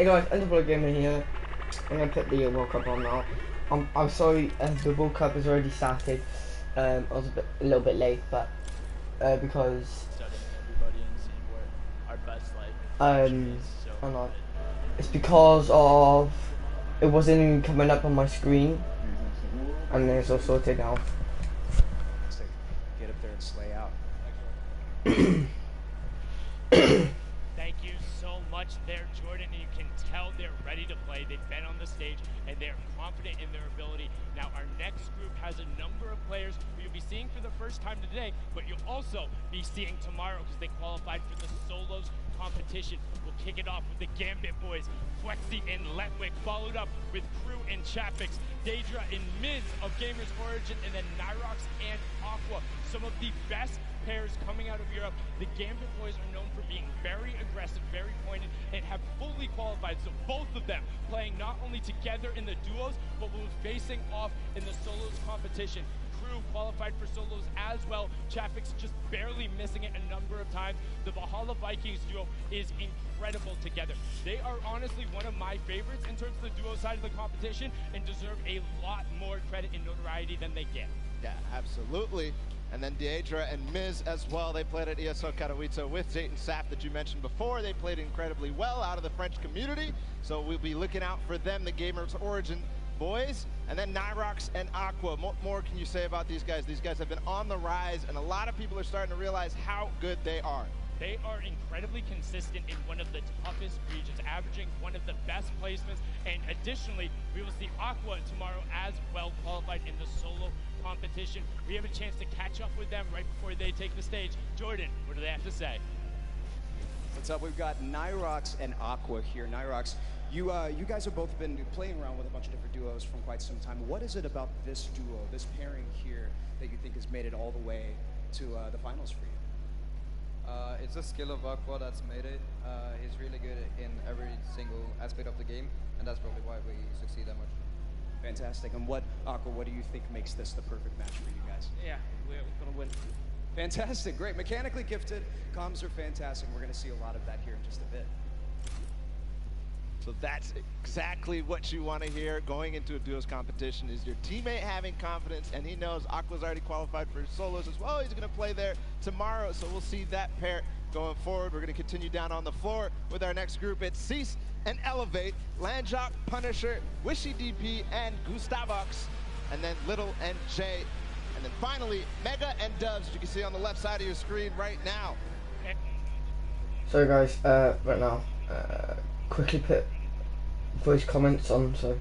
Hey guys, Undervlog Gamer here. I'm gonna put the World Cup on now. I'm sorry, the World Cup has already started. I was a little bit late, but because Studying everybody and seeing where our best I'm not. It's because of it wasn't even coming up on my screen, and then it's all sorted now. Get up there and slay out. Thank you so much there, Jordan. You can tell they're ready to play. They've been on the stage and they're confident in their ability. Now, our next group has a number of players who you'll be seeing for the first time today, but you'll also be seeing tomorrow because they qualified for the solos competition. We'll kick it off with the Gambit boys, Flexi and Letwick, followed up with Crew and Chapix, Daedra and Miz of Gamers Origin, and then Nyrox and Aqua. Some of the best pairs coming out of Europe. The Gambit boys are known for being very aggressive, very pointed, and have fully qualified. So both of them playing not only together in the duos, but will be facing off in the solos competition. Crew qualified for solos as well. Chapix just barely missing it a number of times. The Valhalla Vikings duo is incredible together. They are honestly one of my favorites in terms of the duo side of the competition and deserve a lot more credit and notoriety than they get. Yeah, absolutely. And then Daedra and Miz as well. They played at ESO Katowice with Zayt and Sap that you mentioned before. They played incredibly well out of the French community. So we'll be looking out for them, the Gamers Origin boys. And then Nyrox and Aqua. What more can you say about these guys? These guys have been on the rise, and a lot of people are starting to realize how good they are. They are incredibly consistent in one of the toughest regions, averaging one of the best placements. And additionally, we will see Aqua tomorrow as well qualified in the solo competition. We have a chance to catch up with them right before they take the stage. Jordan, what do they have to say? What's up? We've got Nyrox and Aqua here. Nyrox, you guys have both been playing around with a bunch of different duos from quite some time. What is it about this duo, this pairing here, that you think has made it all the way to the finals for you? It's the skill of Aqua that's made it. He's really good in every single aspect of the game, and that's probably why we succeed that much. Fantastic. And Aqua, what do you think makes this the perfect match for you guys? Yeah, we're gonna win. Fantastic, great. Mechanically gifted, comms are fantastic. We're gonna see a lot of that here in just a bit. So that's exactly what you want to hear going into a duos competition, is your teammate having confidence, and he knows Aqua's already qualified for solos as well. He's going to play there tomorrow, so we'll see that pair going forward. We're going to continue down on the floor with our next group. It's Cease and Elevate, Landjock, Punisher, Wishy DP, and Gustavox, and then Little and Jay. And then finally, Mega and Dubs, you can see on the left side of your screen right now. So guys, right now, quickly put voice comments on, so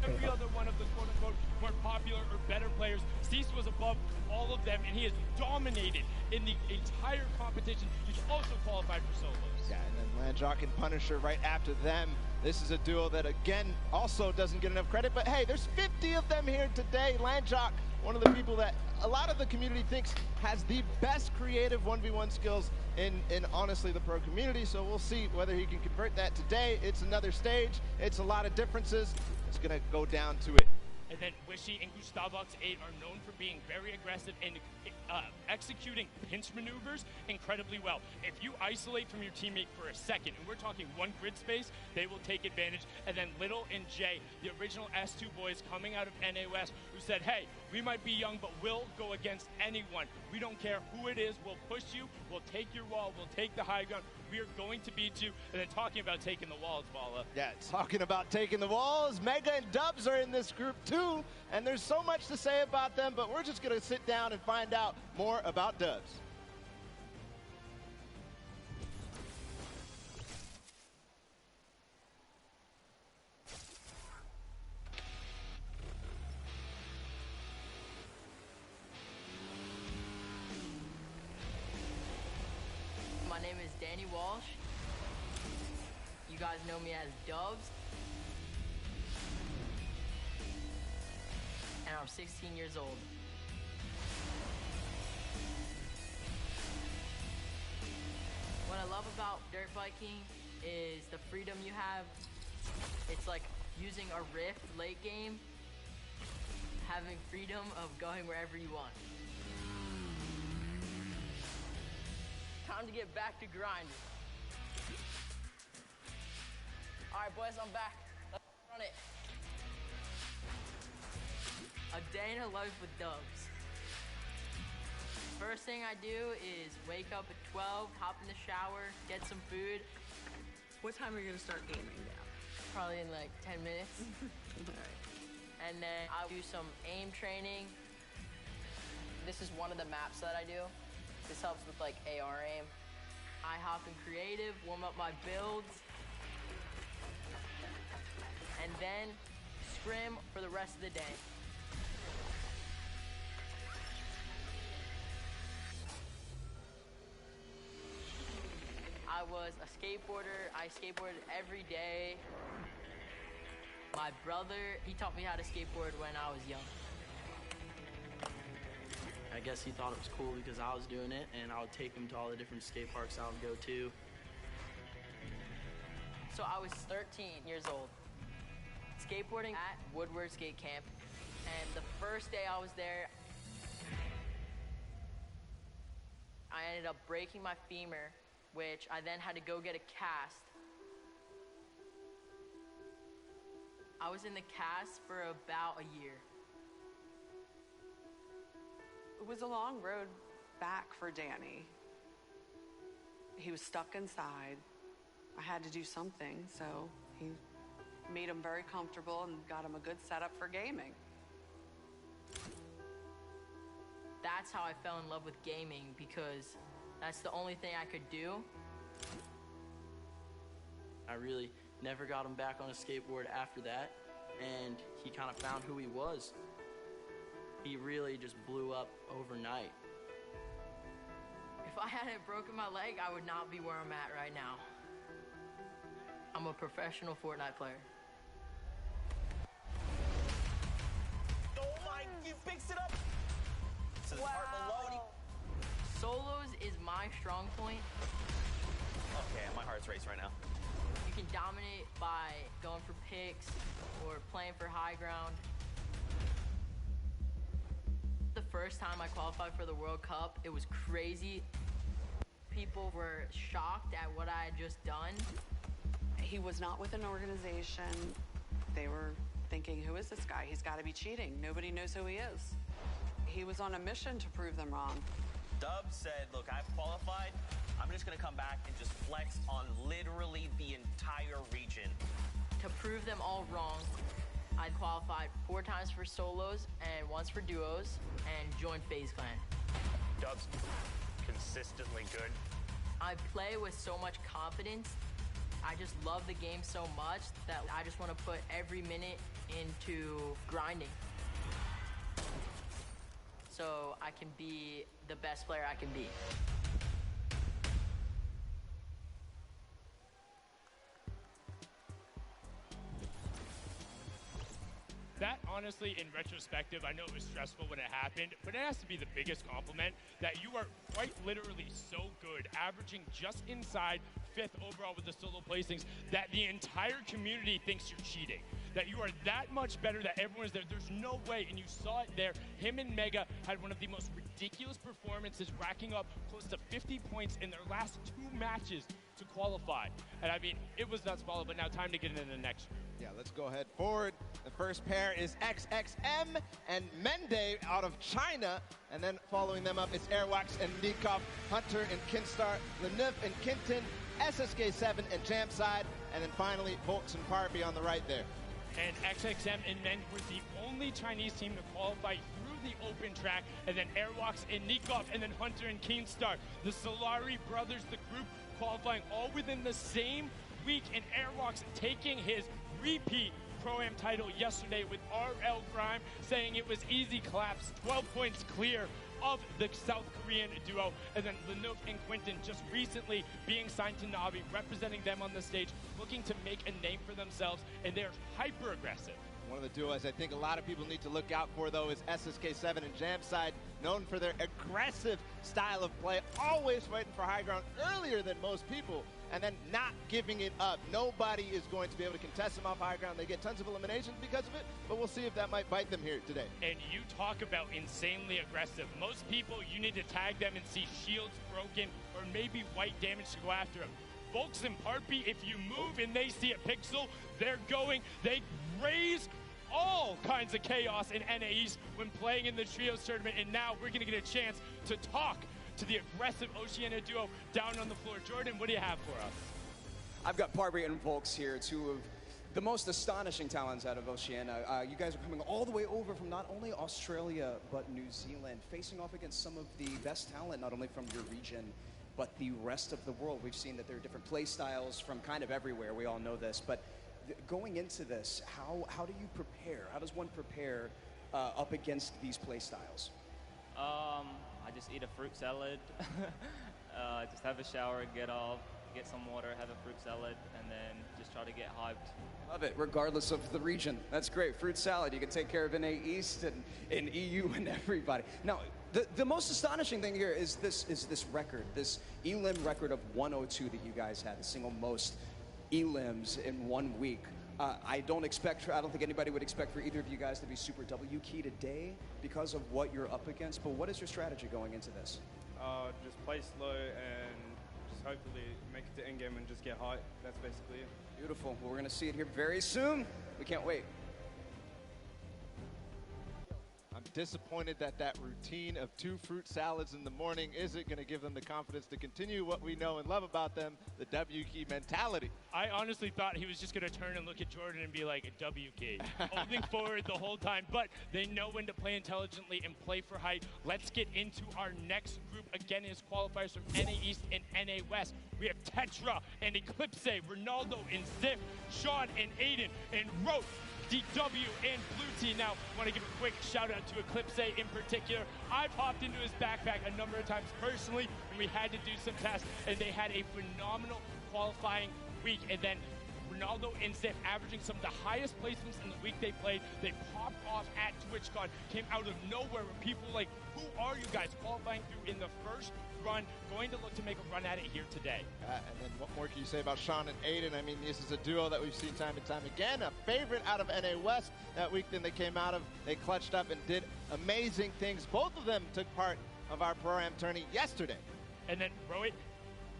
Every other one of the quote-unquote more popular or better players, Cease was above all of them, and he has dominated in the entire competition. He's also qualified for solos. Yeah, and then Landjock and Punisher right after them. This is a duo that, again, also doesn't get enough credit, but hey, there's 50 of them here today. Landjock, one of the people that a lot of the community thinks has the best creative 1v1 skills in honestly the pro community, so we'll see whether he can convert that today. It's another stage. It's a lot of differences. It's going to go down to it. And then Wishy and Gustavox 8 are known for being very aggressive and executing pinch maneuvers incredibly well. If you isolate from your teammate for a second, and we're talking one grid space, they will take advantage. And then Little and Jay, the original S2 boys coming out of NAOS, who said, hey, we might be young, but we'll go against anyone. We don't care who it is. We'll push you. We'll take your wall. We'll take the high ground. We are going to beat you. And then talking about taking the walls, Vala. Yeah, talking about taking the walls, Mega and Dubs are in this group too, and there's so much to say about them, but we're just going to sit down and find out more about Dubs. My name is Danny Walsh. You guys know me as Dubs. And I'm 16 years old. What I love about dirt biking is the freedom you have. It's like using a rift late game, having freedom of going wherever you want. time to get back to grinding. All right, boys, I'm back. Let's run it. A day in a life with Dubs. First thing I do is wake up at 12, hop in the shower, get some food. What time are you gonna start gaming now? Probably in like 10 minutes. All right. And then I'll do some aim training. This is one of the maps that I do. This helps with like AR aim. I hop in creative, warm up my builds, and then scrim for the rest of the day. I was a skateboarder. I skateboarded every day. My brother, he taught me how to skateboard when I was young. I guess he thought it was cool because I was doing it, and I would take him to all the different skate parks I would go to. So I was 13 years old, skateboarding at Woodward Skate Camp, and the first day I was there, I ended up breaking my femur, which I then had to go get a cast. I was in the cast for about a year. It was a long road back for Danny. He was stuck inside. I had to do something, so he made him very comfortable and got him a good setup for gaming. That's how I fell in love with gaming, because that's the only thing I could do. I really never got him back on a skateboard after that, and he kind of found who he was. He really just blew up overnight. If I hadn't broken my leg, I would not be where I'm at right now. I'm a professional Fortnite player. Oh my, you fixed it up! This is heart loading. Solos is my strong point. Okay, my heart's racing right now. You can dominate by going for picks or playing for high ground. The first time I qualified for the World Cup, it was crazy. People were shocked at what I had just done. He was not with an organization. They were thinking, who is this guy? He's got to be cheating. Nobody knows who he is. He was on a mission to prove them wrong. Dub said, look, I've qualified. I'm just going to come back and just flex on literally the entire region. To prove them all wrong, I qualified 4 times for solos and once for duos and joined FaZe Clan. Dub's consistently good. I play with so much confidence. I just love the game so much that I just want to put every minute into grinding, so I can be the best player I can be. That, honestly, in retrospective, I know it was stressful when it happened, but it has to be the biggest compliment that you are quite literally so good, averaging just inside 5th overall with the solo placings, that the entire community thinks you're cheating. That you are that much better, that everyone's there. There's no way, and you saw it there. Him and Mega had one of the most ridiculous performances, racking up close to 50 points in their last 2 matches to qualify. And I mean, it was nuts, but now time to get into the next group. Yeah, let's go ahead forward. The first pair is XXM and Mende out of China. And then following them up, it's Airwax and Nikov, Hunter and Kinstar, Leneuf and Kinton, SSK7 and Jamside, and then finally Volks and Parby on the right there. And XXM and Men were the only Chinese team to qualify through the open track, and then Airwalks and Nikov, and then Hunter and Keenstar. The Solari brothers, the group qualifying all within the same week, and Airwalks taking his repeat Pro-Am title yesterday with RL Grime, saying it was easy claps, 12 points clear of the South Korean duo, and then Leneuf and Quinton just recently being signed to Navi, representing them on the stage, looking to make a name for themselves, and they're hyper aggressive. One of the duos I think a lot of people need to look out for, though, is SSK7 and Jamside. known for their aggressive style of play, always fighting for high ground earlier than most people, and then not giving it up. Nobody is going to be able to contest them off high ground. They get tons of eliminations because of it, but we'll see if that might bite them here today. And you talk about insanely aggressive. Most people, you need to tag them and see shields broken or maybe white damage to go after them. Volks and Parpy, if you move and they see a pixel, they raise all kinds of chaos in NA East when playing in the Trios tournament, and now we're going to get a chance to talk to the aggressive Oceania duo down on the floor. Jordan, what do you have for us? I've got Parby and Volks here, two of the most astonishing talents out of Oceania. You guys are coming all the way over from not only Australia, but New Zealand, facing off against some of the best talent, not only from your region, but the rest of the world. We've seen that there are different play styles from kind of everywhere. We all know this, but going into this, how do you prepare? How does one prepare up against these play styles? I just eat a fruit salad, just have a shower, get off, get some water, have a fruit salad, and then just try to get hyped. Love it, regardless of the region. That's great. Fruit salad, you can take care of NA East and in EU and everybody. Now, the most astonishing thing here is this record, this elim record of 102 that you guys had, the single most elims in 1 week. I don't think anybody would expect for either of you guys to be super W key today because of what you're up against, but what is your strategy going into this? Just play slow and just hopefully make it to endgame and just get high. That's basically it. Beautiful. Well, we're going to see it here very soon. We can't wait. I'm disappointed that routine of 2 fruit salads in the morning isn't going to give them the confidence to continue what we know and love about them, the W key mentality. I honestly thought he was just going to turn and look at Jordan and be like, a W key, holding forward the whole time, but they know when to play intelligently and play for height. Let's get into our next group. Again, is qualifiers from NA East and NA West. We have Tetra and Eclipse, Ronaldo and Ziff, Sean and Aiden and Rote, DW and Blue Team. Now, I want to give a quick shout out to Eclipse in particular. I've hopped into his backpack a number of times personally when we had to do some tests, and they had a phenomenal qualifying week. And then Ronaldo and Ziff averaging some of the highest placements in the week they played. They popped off at TwitchCon, came out of nowhere where people were like, who are you guys, qualifying through in the first run, going to look to make a run at it here today. And then what more can you say about Sean and Aiden? I mean, this is a duo that we've seen time and time again. A favorite out of NA West that week then they came out of. They clutched up and did amazing things. Both of them took part of our Pro-Am tourney yesterday. And then Rohit,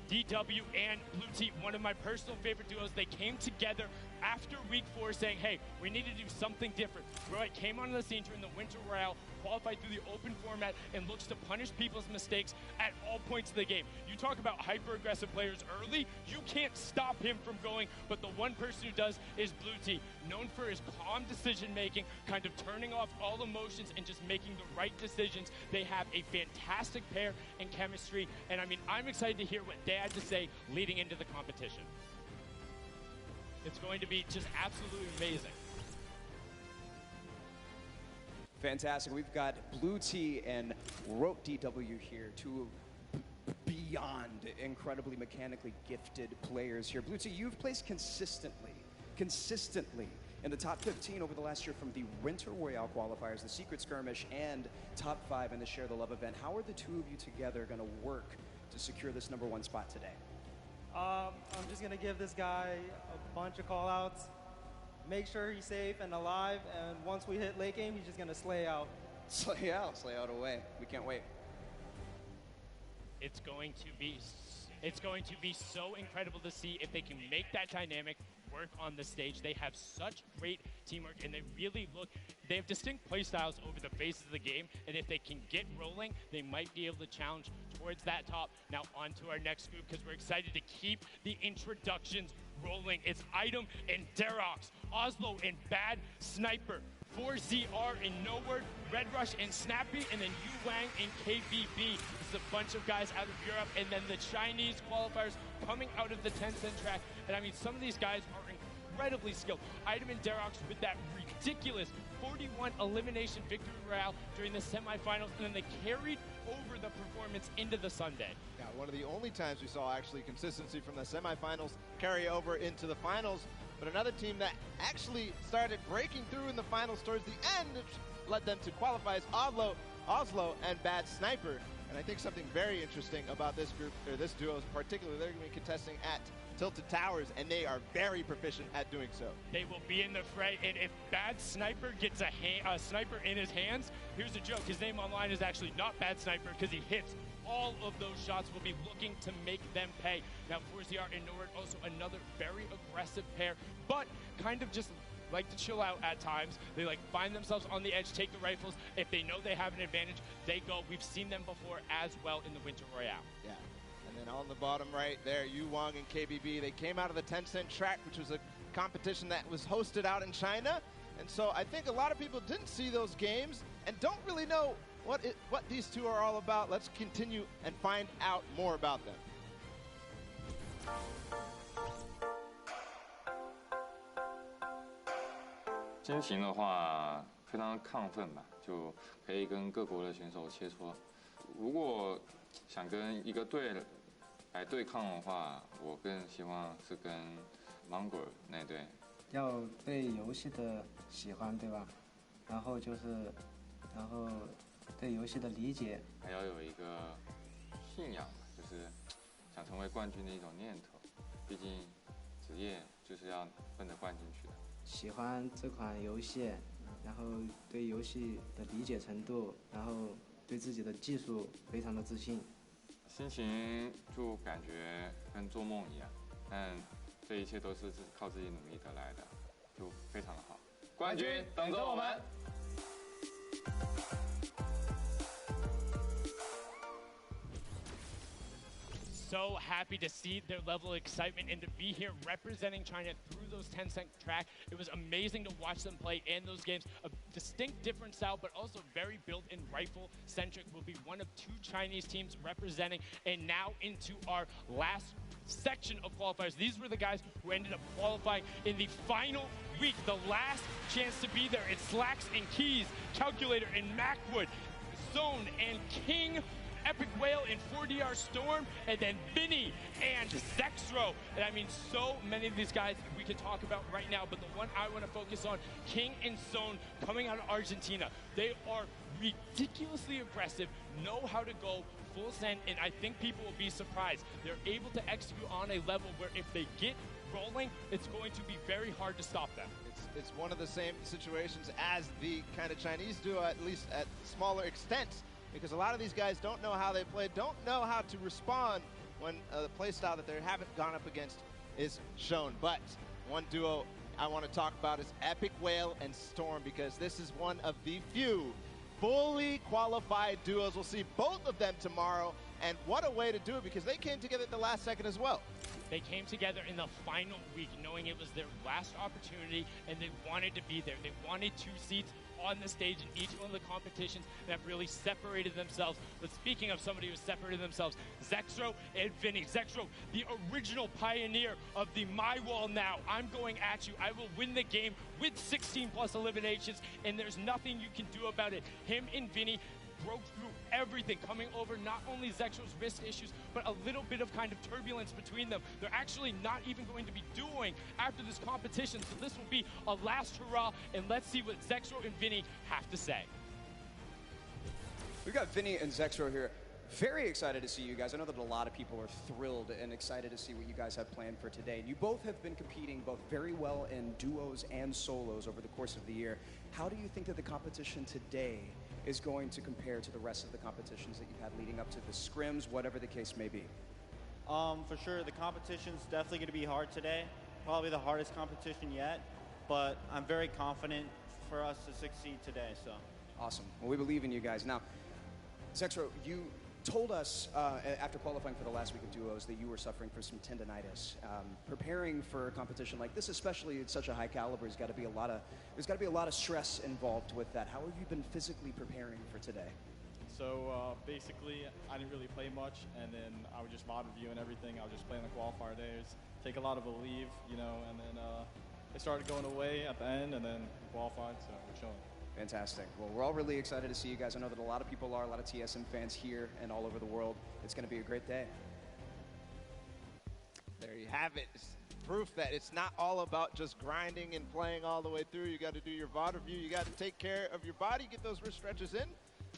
DW and Blue Team, one of my personal favorite duos. They came together after week 4 saying, hey, we need to do something different. Rohit came onto the scene during the Winter Royale, qualified through the open format, and looks to punish people's mistakes at all points of the game. You talk about hyper-aggressive players early, you can't stop him from going, but the one person who does is Blue Team, known for his calm decision-making, kind of turning off all emotions and just making the right decisions. They have a fantastic pair in chemistry, and I mean, I'm excited to hear what they had to say leading into the competition. It's going to be just absolutely amazing. Fantastic. We've got Blue T and Rote DW here, two beyond incredibly mechanically gifted players here. Blue T, you've placed consistently in the top 15 over the last year from the Winter Royale qualifiers, the Secret Skirmish, and top 5 in the Share the Love event. How are the two of you together going to work to secure this #1 spot today? I'm just going to give this guy a bunch of call-outs, make sure he's safe and alive, and once we hit late game, he's just going to slay out. Slay out away. We can't wait. It's going to be so incredible to see if they can make that dynamic work on the stage. They have such great teamwork, and they have distinct play styles over the phases of the game, and if they can get rolling, they might be able to challenge towards that top. Now on to our next group, because we're excited to keep the introductions rolling. It's Item and Derox, Oslo and Bad Sniper, 4ZR and No Word, Red Rush and Snappy, and then Yu Wang and KBB. This is a bunch of guys out of Europe, and then the Chinese qualifiers coming out of the Tencent track. And I mean, some of these guys are incredibly skilled. Item and Derox with that ridiculous 41 elimination victory royale during the semifinals, and then they carried over the performance into the Sunday. Yeah, one of the only times we saw actually consistency from the semifinals carry over into the finals. But another team that actually started breaking through in the finals towards the end, which led them to qualify, is Oslo. Oslo and Bad Sniper. And I think something very interesting about this group, or this duo in particular, they're going to be contesting at Tilted Towers, and they are very proficient at doing so. They will be in the fray, and if Bad Sniper gets a sniper in his hands, here's the joke. His name online is actually not Bad Sniper because he hits all of those shots. Will be looking to make them pay. Now, Forziar and Nord, also another very aggressive pair, but kind of just like to chill out at times. They like find themselves on the edge, take the rifles. If they know they have an advantage, they go. We've seen them before as well in the Winter Royale. Yeah. And then on the bottom right there, Yu Wang and KBB, they came out of the Tencent track, which was a competition that was hosted out in China. And so I think a lot of people didn't see those games and don't really know what these two are all about. Let's continue and find out more about them. 心情的话，非常亢奋吧，就可以跟各国的选手切磋。如果想跟一个队来对抗的话，我更希望是跟芒果那队。要对游戏的喜欢，对吧？然后对游戏的理解，还要有一个信仰吧，就是想成为冠军的一种念头。毕竟职业就是要奔着冠军去的。 喜欢这款游戏，然后对游戏的理解程度，然后对自己的技术非常的自信。心情就感觉跟做梦一样，但这一切都是靠自己努力得来的，就非常的好。冠军等着我们！ So happy to see their level of excitement and to be here representing China through those Tencent track. It was amazing to watch them play in those games. A distinct different style, but also very built-in rifle-centric. Will be one of 2 Chinese teams representing. And now into our last section of qualifiers. These were the guys who ended up qualifying in the final week. The last chance to be there. It's Slacks and Keys, Calculator and Macwood, Zone and King, Epic Whale and 4DR Storm, and then Vinny and Zexro. And I mean, so many of these guys we could talk about right now, but the one I want to focus on, King and Zone, coming out of Argentina. They are ridiculously aggressive, know how to go full send, and I think people will be surprised. They're able to execute on a level where if they get rolling, it's going to be very hard to stop them. It's one of the same situations as the kind of Chinese duo, at least at smaller extent. Because a lot of these guys don't know how they play, don't know how to respond when the play style that they haven't gone up against is shown. But one duo I want to talk about is Epic Whale and Storm, because this is one of the few fully qualified duos. We'll see both of them tomorrow, and what a way to do it, because they came together at the last second as well. They came together in the final week knowing it was their last opportunity, and they wanted to be there. They wanted 2 seats on the stage in each one of the competitions that really separated themselves. But speaking of somebody who separated themselves, Zexro and Vinny. Zexro, the original pioneer of the My Wall now. I'm going at you. I will win the game with 16+ eliminations, and there's nothing you can do about it. Him and Vinny broke through everything, coming over not only Zexro's wrist issues, but a little bit of kind of turbulence between them. They're actually not even going to be dueling after this competition, so this will be a last hurrah, and let's see what Zexro and Vinny have to say. We've got Vinny and Zexro here. Very excited to see you guys. I know that a lot of people are thrilled and excited to see what you guys have planned for today. You both have been competing both very well in duos and solos over the course of the year. How do you think that the competition today is going to compare to the rest of the competitions that you've had leading up to the scrims, whatever the case may be? For sure, the competition's definitely going to be hard today. Probably the hardest competition yet, but I'm very confident for us to succeed today. So awesome. Well, we believe in you guys. Now, Zexro, you told us after qualifying for the last week of duos that you were suffering from some tendonitis. Preparing for a competition like this, especially at such a high caliber, there's got to be a lot of stress involved with that. How have you been physically preparing for today? So basically, I didn't really play much, and then I would just VOD review and everything. I would just play on the qualifier days, take a lot of a leave, you know, and then it started going away at the end, and then qualified, so we're chilling. Fantastic. Well, we're all really excited to see you guys. I know that a lot of people are, a lot of TSM fans here and all over the world. It's going to be a great day. There you have it. It's proof that it's not all about just grinding and playing all the way through. You got to do your VOD review. You got to take care of your body, get those wrist stretches in.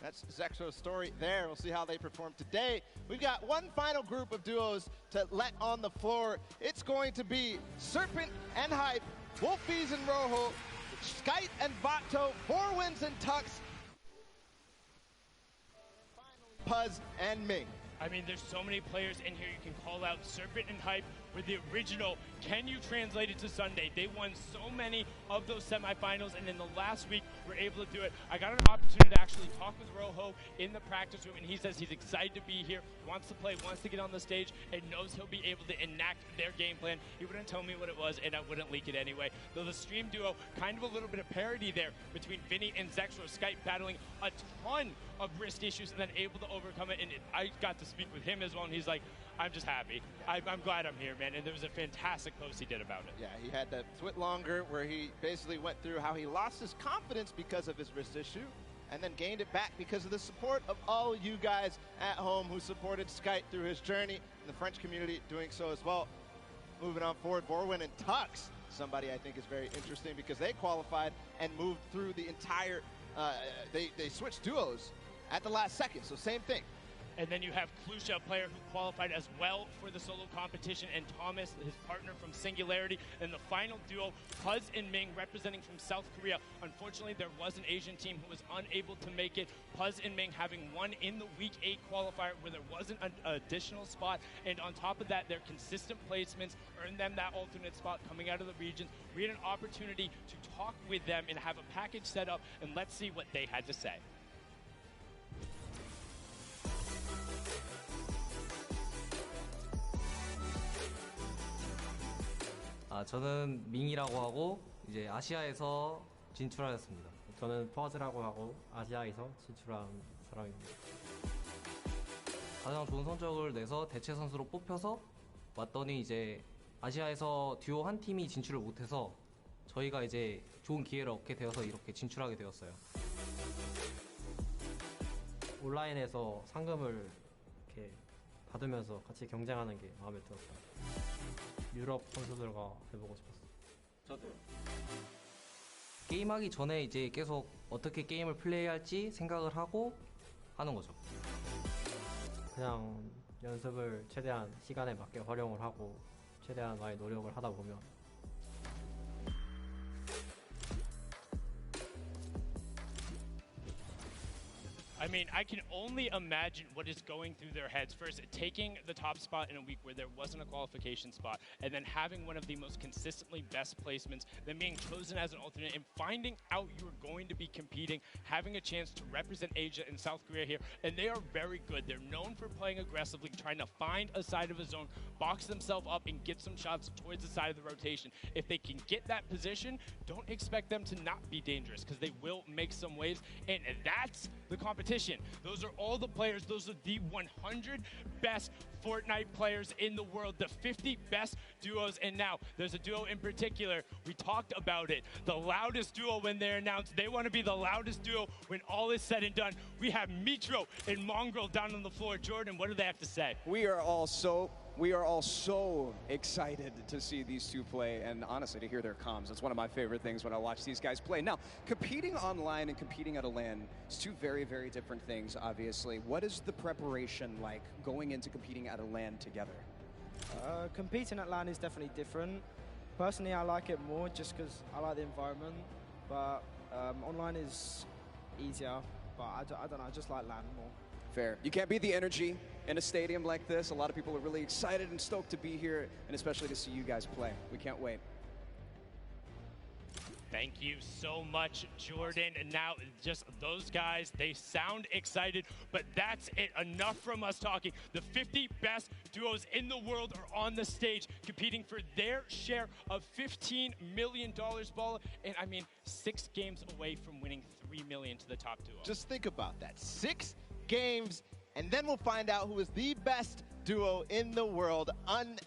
That's Zexo's story there. We'll see how they perform today. We've got one final group of duos to let on the floor. It's going to be Serpent and Hype, Wolfies and Rojo, Skite and Vato, 4 wins and Tux, Puzz and Ming. I mean, there's so many players in here you can call out. Serpent and Hype were the original. Can you translate it to Sunday? They won so many of those semifinals, and in the last week, were able to do it. I got an opportunity to actually talk with Rojo in the practice room, and he says he's excited to be here, wants to play, wants to get on the stage, and knows he'll be able to enact their game plan. He wouldn't tell me what it was, and I wouldn't leak it anyway. Though the stream duo, kind of a little bit of parity there between Vinny and Zexro. Skype battling a ton of wrist issues and then able to overcome it, and I got to speak with him as well, and he's like, I'm just happy. I'm glad I'm here, man. And there was a fantastic post he did about it. Yeah, he had that twit longer where he basically went through how he lost his confidence because of his wrist issue and then gained it back because of the support of all you guys at home who supported Skype through his journey, and the French community doing so as well. Moving on forward, Borwin and Tux, somebody I think is very interesting because they qualified and moved through the entire, they switched duos at the last second, so same thing. And then you have Klusha, a player who qualified as well for the solo competition, and Thomas, his partner from Singularity. And the final duo, Puzz and Ming, representing from South Korea. Unfortunately, there was an Asian team who was unable to make it. Puzz and Ming having won in the Week 8 qualifier where there wasn't an additional spot. And on top of that, their consistent placements earned them that alternate spot coming out of the region. We had an opportunity to talk with them and have a package set up, and let's see what they had to say. 저는 밍이라고 하고 이제 아시아에서 진출하였습니다. 저는 퍼즈라고 하고 아시아에서 진출한 사람입니다. 가장 좋은 성적을 내서 대체 선수로 뽑혀서 왔더니 이제 아시아에서 듀오 한 팀이 진출을 못해서 저희가 이제 좋은 기회를 얻게 되어서 이렇게 진출하게 되었어요. 온라인에서 상금을 이렇게 받으면서 같이 경쟁하는 게 마음에 들었어요. 유럽 선수들과 해보고 싶었어요. 저도요. 게임하기 전에 이제 계속 어떻게 게임을 플레이할지 생각을 하고 하는 거죠. 그냥 연습을 최대한 시간에 맞게 활용을 하고 최대한 많이 노력을 하다 보면 I mean, I can only imagine what is going through their heads. First, taking the top spot in a week where there wasn't a qualification spot, and then having one of the most consistently best placements, then being chosen as an alternate, and finding out you're going to be competing, having a chance to represent Asia and South Korea here, and they are very good. They're known for playing aggressively, trying to find a side of a zone, box themselves up, and get some shots towards the side of the rotation. If they can get that position, don't expect them to not be dangerous, because they will make some waves, and that's the competition. Those are all the players. Those are the 100 best Fortnite players in the world, the 50 best duos. And now there's a duo in particular. We talked about it. The loudest duo when they're announced. They want to be the loudest duo when all is said and done. We have Mitro and Mongrel down on the floor. Jordan, what do they have to say? We are all so excited to see these two play and honestly to hear their comms. That's one of my favorite things when I watch these guys play. Now, competing online and competing at a LAN is two very, very different things, obviously. What is the preparation like going into competing at a LAN together? Competing at LAN is definitely different. Personally, I like it more just because I like the environment, but online is easier, but I don't know, I just like LAN more. Fair. You can't beat the energy in a stadium like this. A lot of people are really excited and stoked to be here, and especially to see you guys play. We can't wait. Thank you so much, Jordan. And now just those guys, they sound excited, but that's it. Enough from us talking. The 50 best duos in the world are on the stage competing for their share of $15 million, Ball. And I mean, 6 games away from winning $3 million to the top duo. Just think about that. 6 games, and then we'll find out who is the best duo in the world.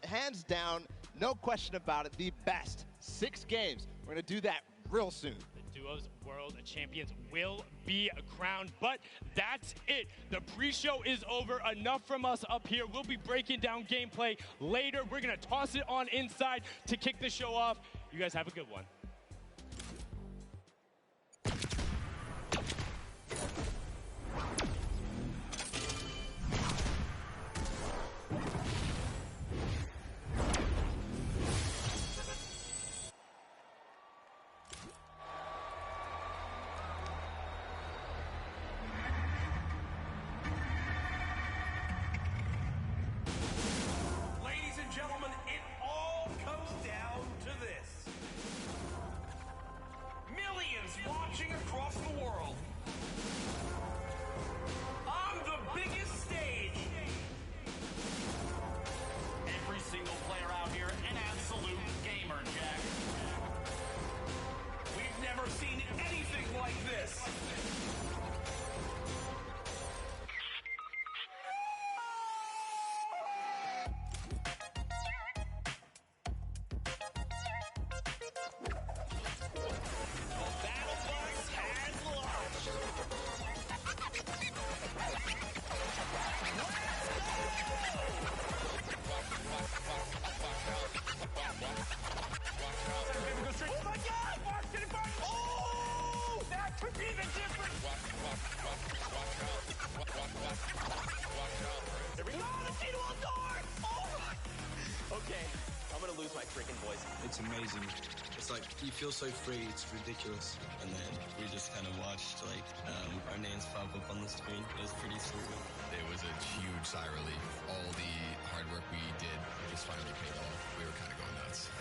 Hands down, no question about it, the best. 6 games. We're going to do that real soon. The duos world champions will be crowned, but that's it. The pre-show is over. Enough from us up here. We'll be breaking down gameplay later. We're going to toss it on inside to kick the show off. You guys have a good one. amazing. It's like you feel so free, it's ridiculous. And then we just kind of watched like our names pop up on the screen. It was pretty surreal. It was a huge sigh of relief. All the hard work we did just finally paid off. We were kind of going nuts.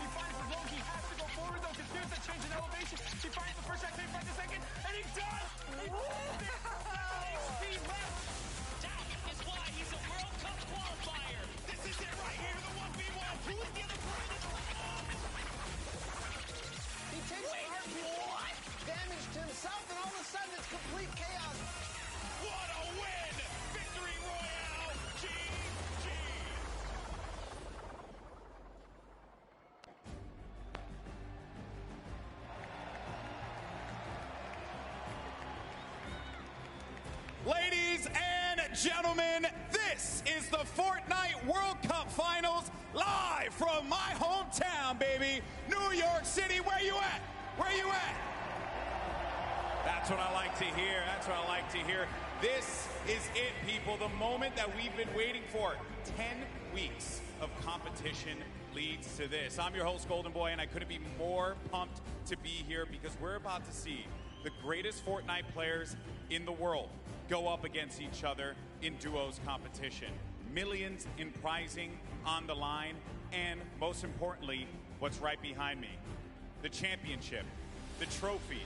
He finds the low, he has to go forward though, because there's a change in elevation. He finds the first shot, can't find the second, and he does! He HP left! That is why he's a World Cup qualifier. This is it right here, the 1v1. Who is the other player in the He takes what? Damage to himself, and all of a sudden it's complete chaos. What a win! Victory Royale! GG! Ladies and gentlemen, this is the Fortnite World Cup Finals live from my hometown, baby, New York City. Where you at? Where you at? That's what I like to hear. That's what I like to hear. This is it, people. The moment that we've been waiting for. 10 weeks of competition leads to this. I'm your host, Golden Boy, and I couldn't be more pumped to be here because we're about to see the greatest Fortnite players in the world go up against each other in duos competition. Millions in prizing on the line, and most importantly, what's right behind me, the championship, the trophy,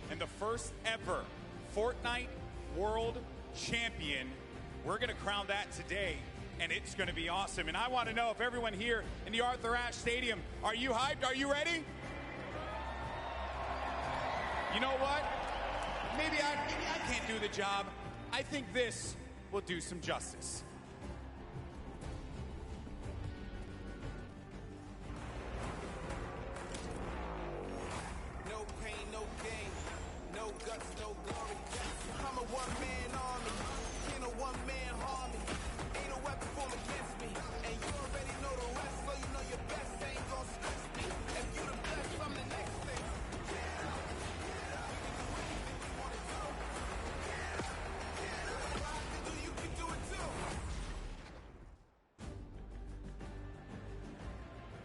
and the first ever Fortnite World Champion. We're gonna crown that today, and it's gonna be awesome. And I wanna know if everyone here in the Arthur Ashe Stadium, are you hyped? Are you ready? You know what? Maybe I can't do the job. I think this will do some justice. No pain, no gain, no guts, no glory. I'm a one-man army, ain't a one-man army. Ain't a weapon formed against me, and you already know the rest, so you know your best ain't gonna stress me. If you the best, I'm the next thing. You can do it too.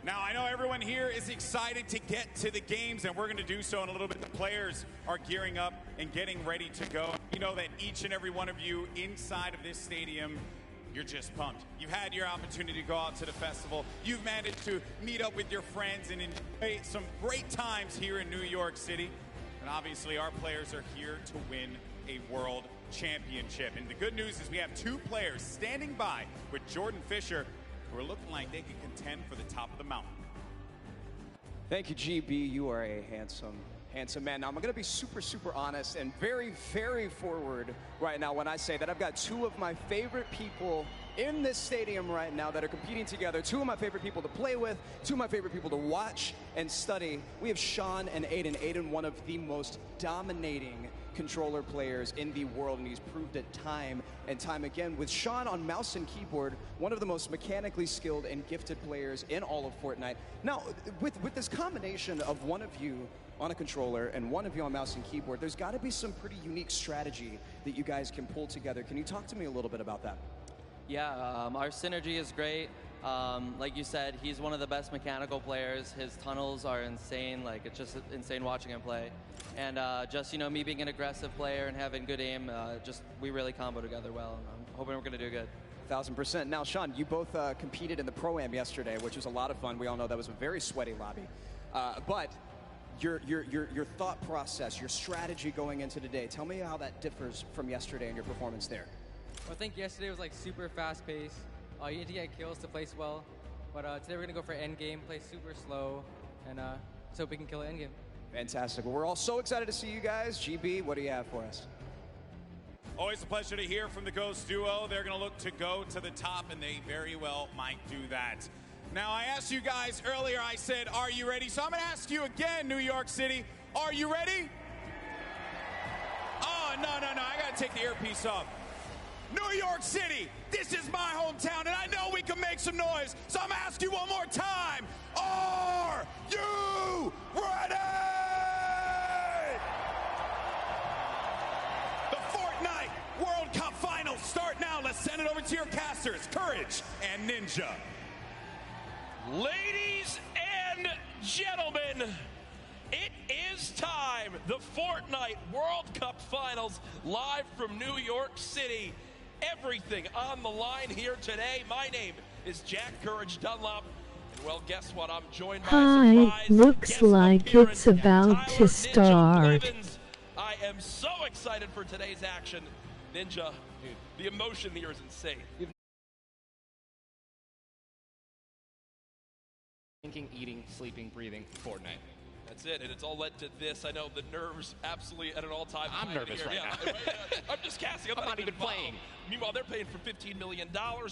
Now, I know everyone here is excited to get to the games, and we're going to do so in a little bit. The players are gearing up and getting ready to go. You know that each and every one of you inside of this stadium, you're just pumped. You've had your opportunity to go out to the festival. You've managed to meet up with your friends and enjoy some great times here in New York City. And obviously, our players are here to win a world championship. And the good news is we have two players standing by with Jordan Fisher who are looking like they can contend for the top of the mountain. Thank you, GB. You are a handsome man. Now, I'm going to be super honest and very forward right now when I say that I've got two of my favorite people in this stadium right now that are competing together. Two of my favorite people to play with, two of my favorite people to watch and study. We have Sean and Aiden. Aiden, one of the most dominating controller players in the world, and he's proved it time and time again. With Sean on mouse and keyboard, one of the most mechanically skilled and gifted players in all of Fortnite. Now, with this combination of one of you on a controller and one of you on mouse and keyboard, there's got to be some pretty unique strategy that you guys can pull together. Can you talk to me a little bit about that? Yeah, our synergy is great. Like you said, he's one of the best mechanical players. His tunnels are insane. Like, it's just insane watching him play. And just, you know, me being an aggressive player and having good aim, we really combo together well. And I'm hoping we're going to do good. 1000%. Now, Sean, you both competed in the Pro-Am yesterday, which was a lot of fun. We all know that was a very sweaty lobby. But your thought process, your strategy going into today, tell me how that differs from yesterday and your performance there. Well, I think yesterday was like super fast-paced. You need to get kills to place well. But today we're going to go for endgame, play super slow, and just hope we can kill it endgame. Fantastic. Well, we're all so excited to see you guys. GB, what do you have for us? Always a pleasure to hear from the Ghost duo. They're going to look to go to the top, and they very well might do that. Now, I asked you guys earlier, I said, are you ready? So I'm going to ask you again, New York City, are you ready? Oh, no, I got to take the earpiece off. New York City, this is my hometown, and I know we can make some noise, so I'm going to ask you one more time. Are you ready? The Fortnite World Cup Finals start now. Let's send it over to your casters, Courage and Ninja. Ladies and gentlemen, it is time. The Fortnite World Cup Finals live from New York City. Everything on the line here today. My name is Jack Courage Dunlop. And well, guess what? I'm joined by a Hi, looks like it's about to start. I am so excited for today's action. Ninja, dude, the emotion here is insane. Thinking, eating, sleeping, breathing, Fortnite. That's it, and it's all led to this. I know the nerves absolutely at an all-time high. I'm nervous right now. I'm just casting. I'm not even playing. Meanwhile, they're paying for $15 million,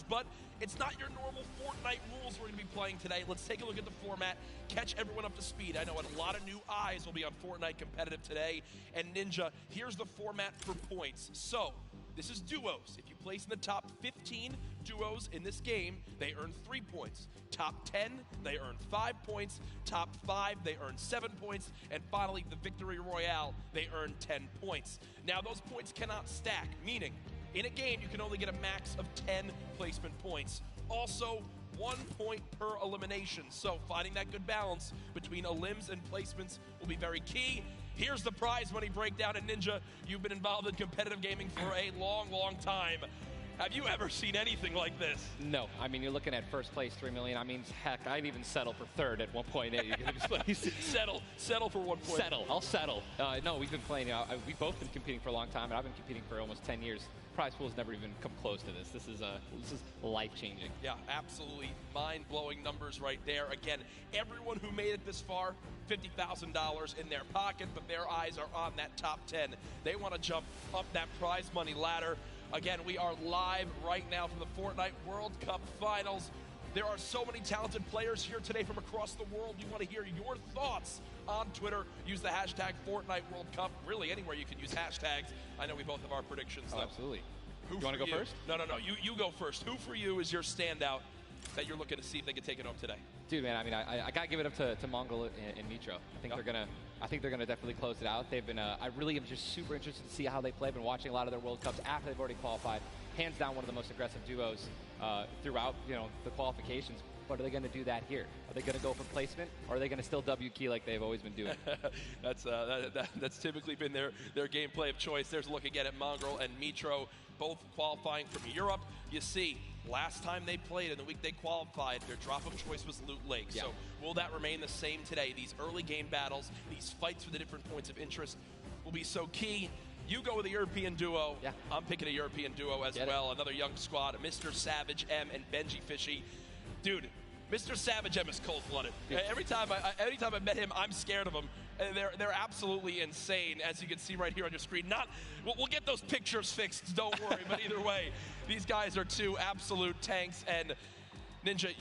but it's not your normal Fortnite rules we're going to be playing today. Let's take a look at the format, catch everyone up to speed. I know a lot of new eyes will be on Fortnite competitive today. And Ninja, here's the format for points. So, this is duos. If you place in the top 15 duos in this game, they earn 3 points. Top 10, they earn 5 points. Top 5, they earn 7 points. And finally, the Victory Royale, they earn 10 points. Now, those points cannot stack, meaning in a game, you can only get a max of 10 placement points. Also, 1 point per elimination. So finding that good balance between elims and placements will be very key. Here's the prize money breakdown. And Ninja, you've been involved in competitive gaming for a long, long time. Have you ever seen anything like this? No. I mean, you're looking at first place, $3 million. I mean, heck, I'd even settle for third at 1.8. Settle for 1 point. I'll settle. No, we've been playing. We've both been competing for a long time, and I've been competing for almost 10 years. Prize pool's never even come close to this. This is life-changing. Yeah, absolutely mind-blowing numbers right there. Again, everyone who made it this far, $50,000 in their pocket, but their eyes are on that top 10. They want to jump up that prize money ladder. Again, we are live right now from the Fortnite World Cup Finals. There are so many talented players here today from across the world. We want to hear your thoughts on Twitter. Use the hashtag Fortnite World Cup. Really, anywhere you can use hashtags. I know we both have our predictions, though. Absolutely. You want to go first? No. You go first. Who for you is your standout that you're looking to see if they can take it home today? Dude, man, I mean, I gotta give it up to Mongol and Nitro. I think they're gonna definitely close it out. They've been. I really am just super interested to see how they play. I've been watching a lot of their World Cups after they've already qualified. Hands down, one of the most aggressive duos throughout, the qualifications. But are they going to do that here? Are they going to go for placement, or are they going to still W key like they've always been doing? That's typically been their gameplay of choice. There's a look again at Mongrel and Mitro, both qualifying from Europe. You see, last time they played and the week they qualified, their drop of choice was Loot Lake. Yeah. So will that remain the same today? These early game battles, these fights for the different points of interest will be so key. You go with a European duo. Yeah. I'm picking a European duo as well. Another young squad, Mr. Savage M and Benji Fishy. Dude, Mr. Savage M is cold-blooded. Every time I met him, I'm scared of him. And they're absolutely insane, as you can see right here on your screen. We'll get those pictures fixed, don't worry. But either way, these guys are two absolute tanks. And Ninja,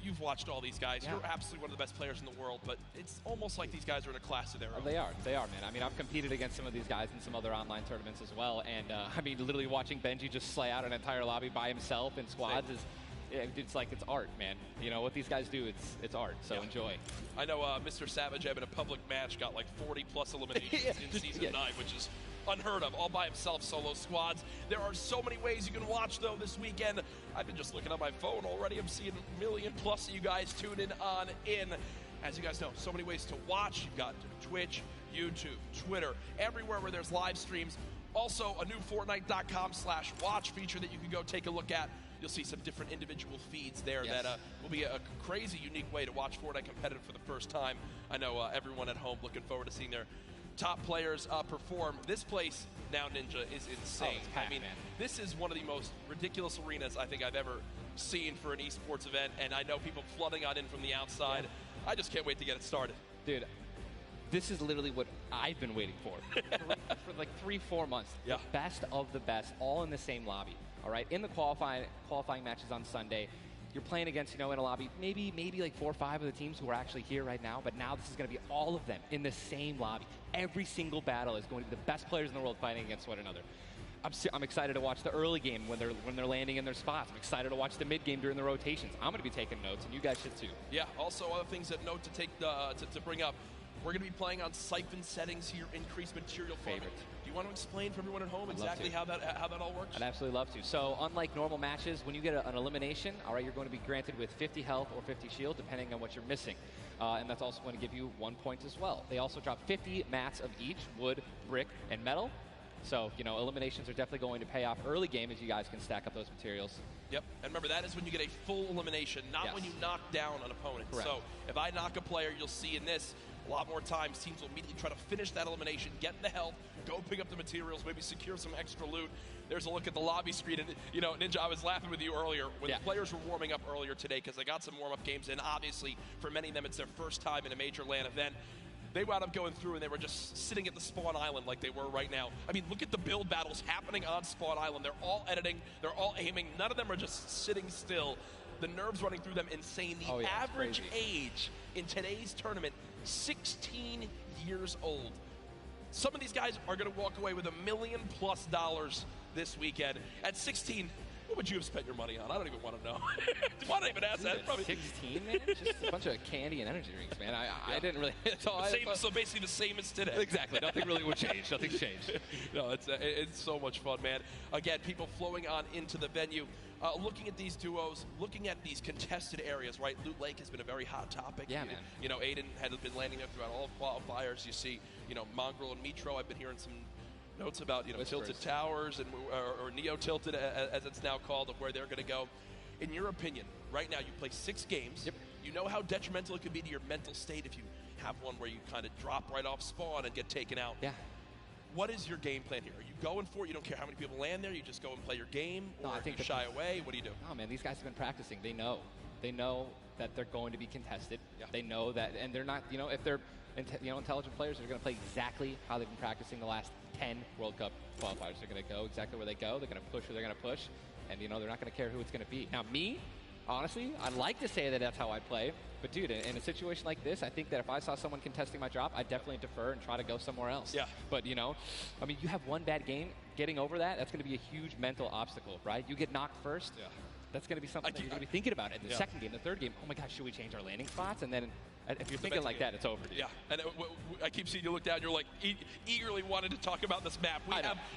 you've watched all these guys. Yeah. You're absolutely one of the best players in the world, but it's almost like these guys are in a class of their own. They are, man. I mean, I've competed against some of these guys in some other online tournaments as well, and literally watching Benji just slay out an entire lobby by himself in squads it's like it's art, man. What these guys do, it's art, so enjoy. I know Mr. Savage in a public match got like 40-plus eliminations in Season 9, which is unheard of, all by himself, solo squads. There are so many ways you can watch, though, this weekend. I've been just looking at my phone already. I'm seeing 1 million-plus of you guys tune in. As you guys know, so many ways to watch. You've got Twitch, YouTube, Twitter, everywhere where there's live streams. Also, a new Fortnite.com/watch feature that you can go take a look at. You'll see some different individual feeds there that will be a crazy, unique way to watch Fortnite competitive for the first time. I know everyone at home looking forward to seeing their top players perform. This place now, Ninja, is insane. Oh, it's packed, man. This is one of the most ridiculous arenas I think I've ever seen for an esports event, and I know people flooding on in from the outside. Yeah. I just can't wait to get it started. Dude, this is literally what I've been waiting for for like 3-4 months. Yeah. The best of the best, all in the same lobby. All right, in the qualifying matches on Sunday, you're playing against, in a lobby, maybe like 4 or 5 of the teams who are actually here right now, but now this is going to be all of them in the same lobby. Every single battle is going to be the best players in the world fighting against one another. I'm excited to watch the early game when they're landing in their spots. I'm excited to watch the mid game during the rotations. I'm going to be taking notes, and you guys should too. Yeah. Also, other things that note to take to bring up. We're going to be playing on siphon settings here, increased material farming. Do you want to explain for everyone at home I'd love exactly to. how that all works? I'd absolutely love to. So unlike normal matches, when you get an elimination, all right, you're going to be granted with 50 health or 50 shield, depending on what you're missing. And that's also going to give you 1 point as well. They also drop 50 mats of each, wood, brick, and metal. So, eliminations are definitely going to pay off early game as you guys can stack up those materials. Yep, and remember, that is when you get a full elimination, not when you knock down an opponent. Correct. So if I knock a player, you'll see in this, a lot more times teams will immediately try to finish that elimination, get the health, go pick up the materials, maybe secure some extra loot. There's a look at the lobby screen, and Ninja, I was laughing with you earlier when the players were warming up earlier today because they got some warm-up games in. Obviously, for many of them, it's their first time in a major LAN event. They wound up going through and they were just sitting at the spawn island like they were right now. I mean, look at the build battles happening on spawn island. They're all editing, they're all aiming. None of them are just sitting still. The nerves running through them insane. The average age in today's tournament, 16 years old. Some of these guys are going to walk away with $1 million+ this weekend. At 16, what would you have spent your money on? I don't even want to know. Why not even ask that? Probably 16, man? Just a bunch of candy and energy drinks, man. I didn't really. So basically the same as today. Exactly. Nothing really would change. Nothing's changed. No, it's so much fun, man. Again, people flowing on into the venue. Looking at these duos, looking at these contested areas, right? Loot Lake has been a very hot topic. Yeah, man. Aiden had been landing there throughout all of qualifiers. You see, Mongrel and Mitro. I've been hearing some notes about Tilted Towers and or Neo Tilted as it's now called, of where they're going to go. In your opinion, right now you play 6 games. Yep. You know how detrimental it could be to your mental state if you have one where you kind of drop right off spawn and get taken out. Yeah. What is your game plan here? Are you going for it? You don't care how many people land there? You just go and play your game? Or I think you shy away? What do you do? Oh, man, these guys have been practicing. They know. They know that they're going to be contested. Yeah. They know that, and they're not, if they're intelligent players, they're going to play exactly how they've been practicing the last 10 World Cup qualifiers. They're going to go exactly where they go. They're going to push where they're going to push. And, they're not going to care who it's going to be. Now, me, honestly, I'd like to say that that's how I play. But, dude, in a situation like this, I think that if I saw someone contesting my drop, I'd definitely defer and try to go somewhere else. Yeah. But, you have one bad game. Getting over that's going to be a huge mental obstacle, right? You get knocked first. Yeah. That's going to be something that you're going to be thinking about in the second game, the third game. Oh, my God, should we change our landing spots? And then if you're thinking like that, it's over, dude. Yeah, and I keep seeing you look down. You're like eagerly wanting to talk about this map.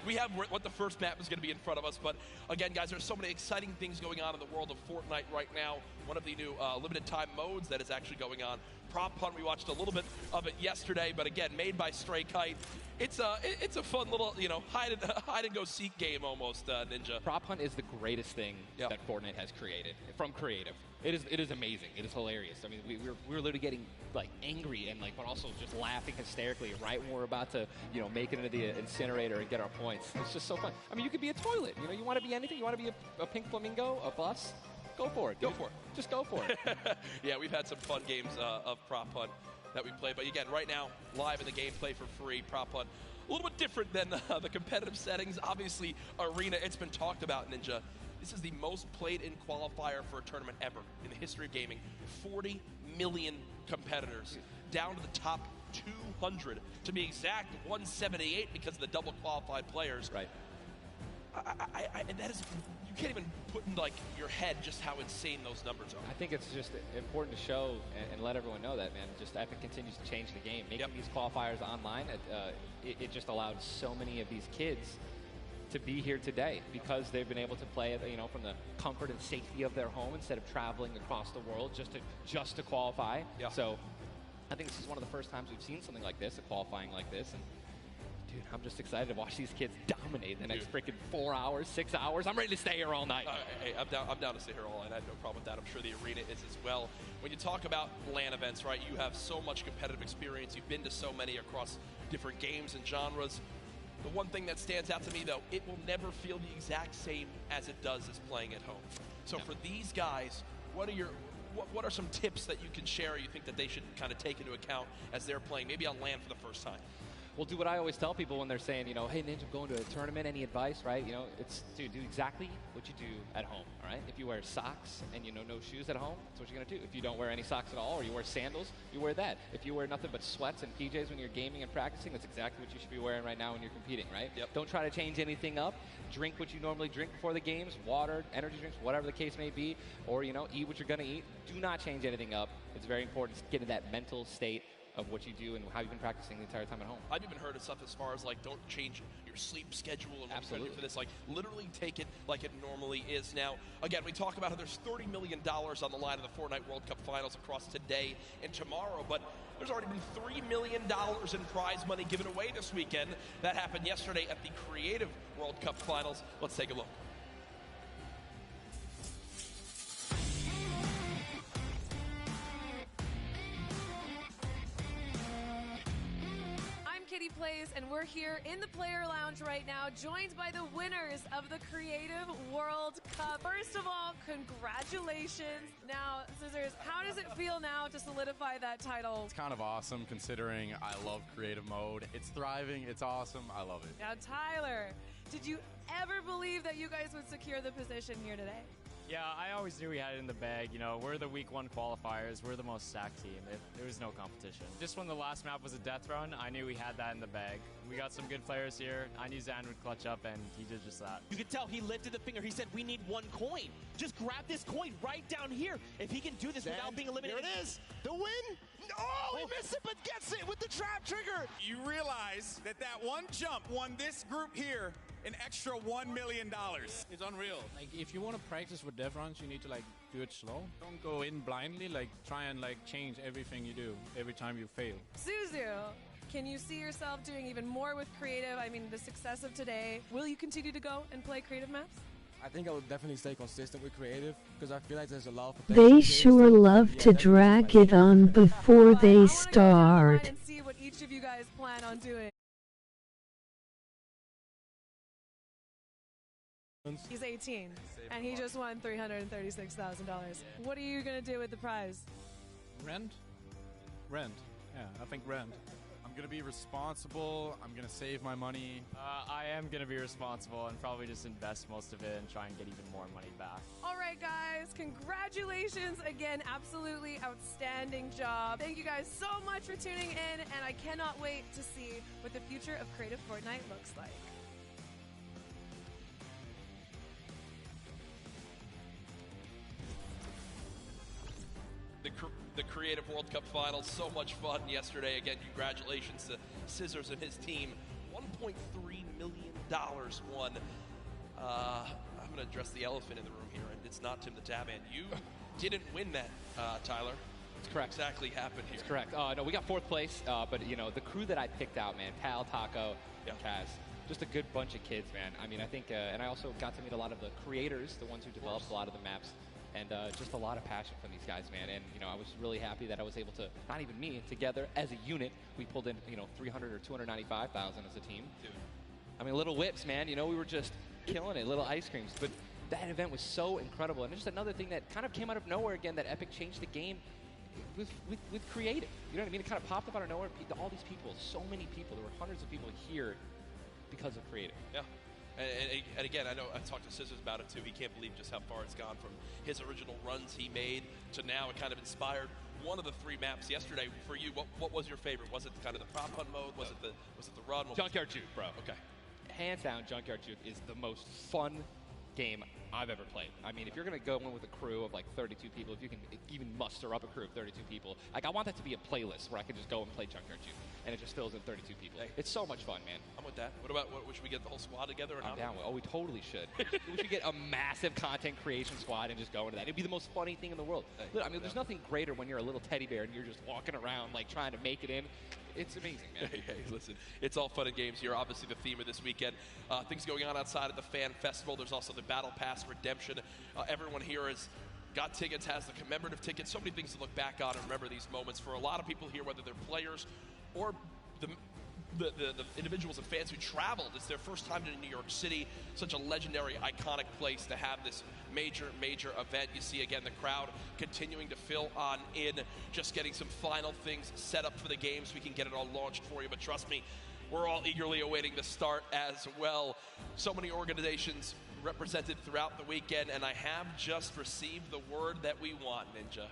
We have what the first map is going to be in front of us. But again, guys, there's so many exciting things going on in the world of Fortnite right now. One of the new limited time modes that is actually going on. Prop Hunt, we watched a little bit of it yesterday, but again, made by Stray Kite. It's a fun little hide and go seek game almost, Ninja. Prop Hunt is the greatest thing that Fortnite has created from creative. It is amazing. It is hilarious. I mean, we were literally getting angry and but also just laughing hysterically right when we're about to make it into the incinerator and get our points. It's just so fun. I mean, you could be a toilet. You want to be anything. You want to be a pink flamingo, a bus. Go for it. Go for it. Just go for it. Yeah, we've had some fun games of Prop Hunt that we play. But again, right now, live in the gameplay for free, Prop Hunt. A little bit different than the competitive settings. Obviously, Arena, it's been talked about, Ninja. This is the most played in qualifier for a tournament ever in the history of gaming. 40 million competitors, down to the top 200. To be exact, 178 because of the double qualified players. Right. And that is, you can't even put in your head just how insane those numbers are. I think it's just important to show and let everyone know that, man. Just Epic continues to change the game, making these qualifiers online. It just allowed so many of these kids to be here today because they've been able to play it, from the comfort and safety of their home instead of traveling across the world just to qualify. Yeah. So I think this is one of the first times we've seen something like this, a qualifying like this. And dude, I'm just excited to watch these kids dominate the next freaking 4 hours, 6 hours. I'm ready to stay here all night. Hey, I'm down to stay here all night. I have no problem with that. I'm sure the Arena is as well. When you talk about LAN events, right, you have so much competitive experience. You've been to so many across different games and genres. The one thing that stands out to me, though, it will never feel the exact same as it does as playing at home. So for these guys, what are some tips that you can share or you think that they should kind of take into account as they're playing, maybe on LAN for the first time? Well, do what I always tell people when they're saying, hey, Ninja, I'm going to a tournament. Any advice, right? It's, dude, do exactly what you do at home, all right? If you wear socks and, no shoes at home, that's what you're going to do. If you don't wear any socks at all or you wear sandals, you wear that. If you wear nothing but sweats and PJs when you're gaming and practicing, that's exactly what you should be wearing right now when you're competing, right? Yep. Don't try to change anything up. Drink what you normally drink before the games, water, energy drinks, whatever the case may be, or, eat what you're going to eat. Do not change anything up. It's very important to get in that mental state of what you do and how you've been practicing the entire time at home. I've even heard of stuff as far as like don't change your sleep schedule and what you're gonna do for this. Like literally take it like it normally is. Now, again, we talk about how there's $30 million on the line of the Fortnite World Cup Finals across today and tomorrow, but there's already been $3 million in prize money given away this weekend. That happened yesterday at the Creative World Cup Finals. Let's take a look. Kitty Plays, and we're here in the player lounge right now, joined by the winners of the Creative World Cup. First of all, congratulations. Now, Scissors, how does it feel now to solidify that title? It's kind of awesome considering I love creative mode. It's thriving, it's awesome, I love it. Now, Tyler, did you ever believe that you guys would secure the position here today? Yeah, I always knew we had it in the bag. You know, we're the week 1 qualifiers. We're the most stacked team. There was no competition. Just when the last map was a death run, I knew we had that in the bag. We got some good players here. I knew Zan would clutch up, and he did just that. You could tell he lifted the finger. He said, we need 1 coin. Just grab this coin right down here. If he can do this without being eliminated. Here it is. The win. Oh, he missed it, but gets it with the trap trigger. You realize that one jump won this group here an extra $1 million. It's unreal. Like, if you want to practice with dev runs, you need to, like, do it slow. Don't go in blindly. Like, try and, like, change everything you do every time you fail. Suzu, can you see yourself doing even more with creative? I mean, the success of today. Will you continue to go and play creative maps? I think I would definitely stay consistent with creative because I feel like there's a lot of potential. They sure love to drag it on before they start. And see what each of you guys plan on doing. He's 18, and he just won $336,000. What are you going to do with the prize? Rent? Rent. Yeah, I think rent. I'm going to be responsible. I'm going to save my money. I am going to be responsible and probably just invest most of it and try and get even more money back. All right, guys, congratulations again. Absolutely outstanding job. Thank you guys so much for tuning in, and I cannot wait to see what the future of Creative Fortnite looks like. The Creative World Cup Finals, so much fun yesterday. Again, congratulations to Scissors and his team. $1.3 million won. I'm going to address the elephant in the room here, and it's not Tim the Tabman. You didn't win that, Tyler. That's correct. What exactly happened here? That's correct. No, we got 4th place, but, you know, the crew that I picked out, man, Pal, Taco, and Kaz, just a good bunch of kids, man. I mean, I think, and I also got to meet a lot of the creators, the ones who developed a lot of the maps. And just a lot of passion from these guys, man. And, you know, I was really happy that I was able to, not even me, together as a unit, we pulled in, you know, 300 or 295,000 as a team. Dude. I mean, little whips, man. You know, we were just killing it, little ice creams. But that event was so incredible. And just another thing that kind of came out of nowhere again, that Epic changed the game with creative. You know what I mean? It kind of popped up out of nowhere. All these people, so many people. There were hundreds of people here because of creative. Yeah. And again, I know I talked to Scissors about it too. He can't believe just how far it's gone from his original runs he made to now. It kind of inspired one of the 3 maps yesterday. For you, what was your favorite? Was it kind of the prop hunt mode? Was it the run? Junkyard Juke, bro. Okay. Hands down, Junkyard Juke is the most fun game I've ever played. I mean, if you're going to go in with a crew of like 32 people, if you can even muster up a crew of 32 people, like I want that to be a playlist where I can just go and play Junkyard Juke, and it just fills in 32 people. Hey. It's so much fun, man. I'm with that. What about, should we get the whole squad together? Or I'm down with. Oh, we totally should. We should get a massive content creation squad and just go into that. It'd be the most funny thing in the world. Hey, I mean, there's nothing greater when you're a little teddy bear and you're just walking around like trying to make it in. It's amazing, man. Hey, listen, it's all fun and games here. Obviously, the theme of this weekend, things going on outside of the fan festival. There's also the Battle Pass redemption. Everyone here has got tickets, has the commemorative tickets. So many things to look back on and remember these moments. For a lot of people here, whether they're players or the individuals and fans who traveled, it's their first time to New York City, such a legendary, iconic place to have this major event. You see, again, the crowd continuing to fill on in, just getting some final things set up for the game so we can get it all launched for you. But trust me, we're all eagerly awaiting the start as well. So many organizations represented throughout the weekend, and I have just received the word that we want, Ninja.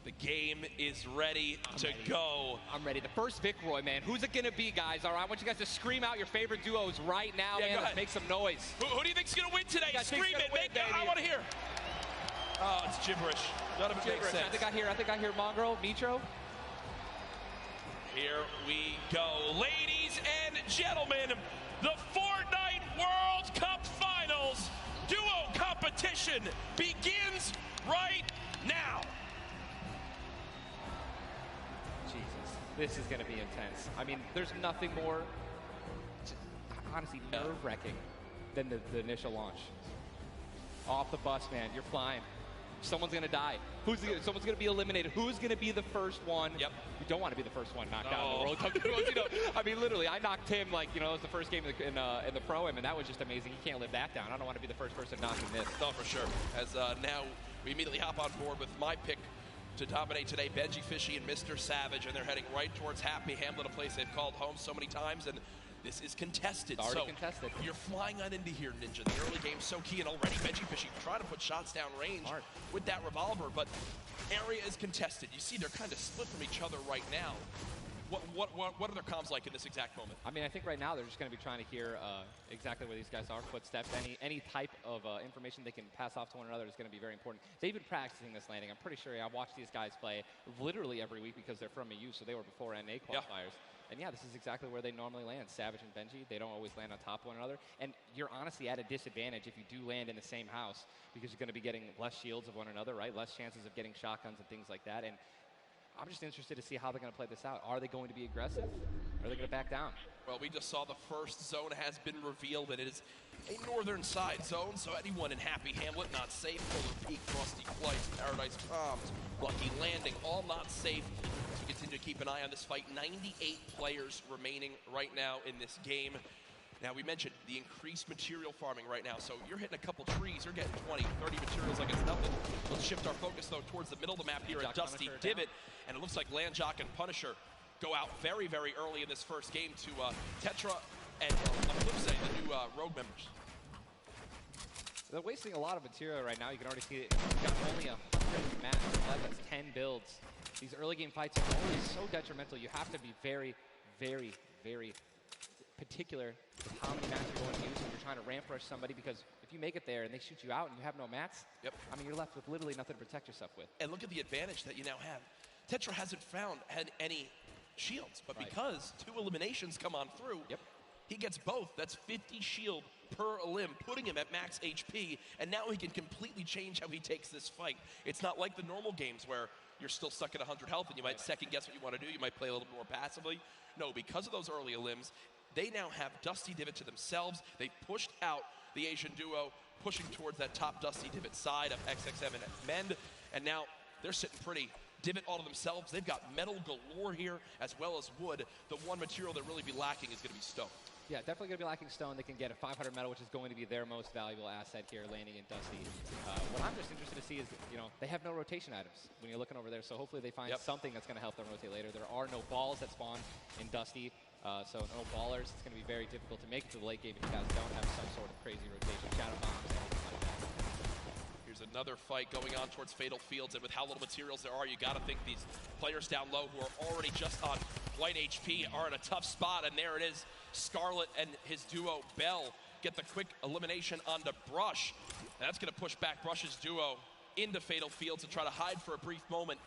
The game is ready to go. I'm ready. The first Vic Roy, man. Who's it going to be, guys? All right, I want you guys to scream out your favorite duos right now, man. Let's make some noise. Who do you think's going to win today? Scream it. I want to hear. Oh, it's gibberish. None of it makes sense. I think I hear Mongrel, Nitro. Here we go. Ladies and gentlemen, the Fortnite World Cup Finals duo competition begins right now. Jesus, this is going to be intense. I mean, there's nothing more, honestly, nerve-wracking than the initial launch. Off the bus, man. You're flying. Someone's going to die. Someone's going to be eliminated. Who's going to be the first one? Yep. You don't want to be the first one knocked out in the World Cup. You know, I mean, literally, I knocked him like, it was the first game in the Pro-Am, and that was just amazing. You can't live that down. I don't want to be the first person knocking this. No, for sure. As now we immediately hop on board with my pick to dominate today, Benji Fishy and Mr. Savage, and they're heading right towards Happy Hamlet, a place they've called home so many times, and this is contested. It's already contested. You're flying on into here, Ninja. The early game's so key, and already Benji Fishy trying to put shots down range with that revolver, but area is contested. You see they're kind of split from each other right now. What are their comms like in this exact moment? I mean, I think right now they're just going to be trying to hear exactly where these guys are, footsteps, any type of information they can pass off to one another is going to be very important. They've been practicing this landing. I'm pretty sure I watch these guys play literally every week because they're from EU, so they were before NA qualifiers. And yeah, this is exactly where they normally land. Savage and Benji, they don't always land on top of one another. And you're honestly at a disadvantage if you do land in the same house because you're going to be getting less shields of one another, right? Less chances of getting shotguns and things like that. And I'm just interested to see how they're going to play this out. Are they going to be aggressive? Or are they going to back down? Well, we just saw the first zone has been revealed, and it is a northern side zone, so anyone in Happy Hamlet not safe. Polar Peak, Frosty Flights, Paradise Palms, Lucky Landing, all not safe. As we continue to keep an eye on this fight. 98 players remaining right now in this game. Now, we mentioned the increased material farming right now, so you're hitting a couple trees, you're getting 20, 30 materials like it's nothing. Let's shift our focus, though, towards the middle of the map here at Dusty Divot, and it looks like Landjock and Punisher go out very, very early in this first game to Tetra and Eclipse, the new Rogue members. They're wasting a lot of material right now. You can already see it. You've got only 100 matches left. That's 10 builds. These early game fights are always so detrimental. You have to be very, very, very particular with how many mats you're going to use when you're trying to ramp rush somebody, because if you make it there and they shoot you out and you have no mats, I mean, you're left with literally nothing to protect yourself with. And look at the advantage that you now have. Tetra hasn't had any shields, but because 2 eliminations come on through, he gets both. That's 50 shield per elim, putting him at max HP, and now he can completely change how he takes this fight. It's not like the normal games where you're still stuck at 100 health and you might second guess what you want to do. You might play a little more passively. No, because of those early elims, they now have Dusty Divot to themselves. They pushed out the Asian duo, pushing towards that top Dusty Divot side of XXM and Mend, and now they're sitting pretty. Divot all to themselves. They've got metal galore here as well as wood. The one material that really be lacking is going to be stone. Yeah, definitely going to be lacking stone. They can get a 500 metal, which is going to be their most valuable asset here, landing in Dusty. What I'm just interested to see is, they have no rotation items when you're looking over there, so hopefully they find something that's going to help them rotate later. There are no balls that spawn in Dusty, so no ballers. It's going to be very difficult to make it to the late game if you guys don't have some sort of crazy rotation, shadow bombs, anything like that. Here's another fight going on towards Fatal Fields, and with how little materials there are, you got to think these players down low who are already just on light HP are in a tough spot, and there it is. Scarlet and his duo, Bell, get the quick elimination onto Brush. That's going to push back Brush's duo into Fatal Fields and try to hide for a brief moment.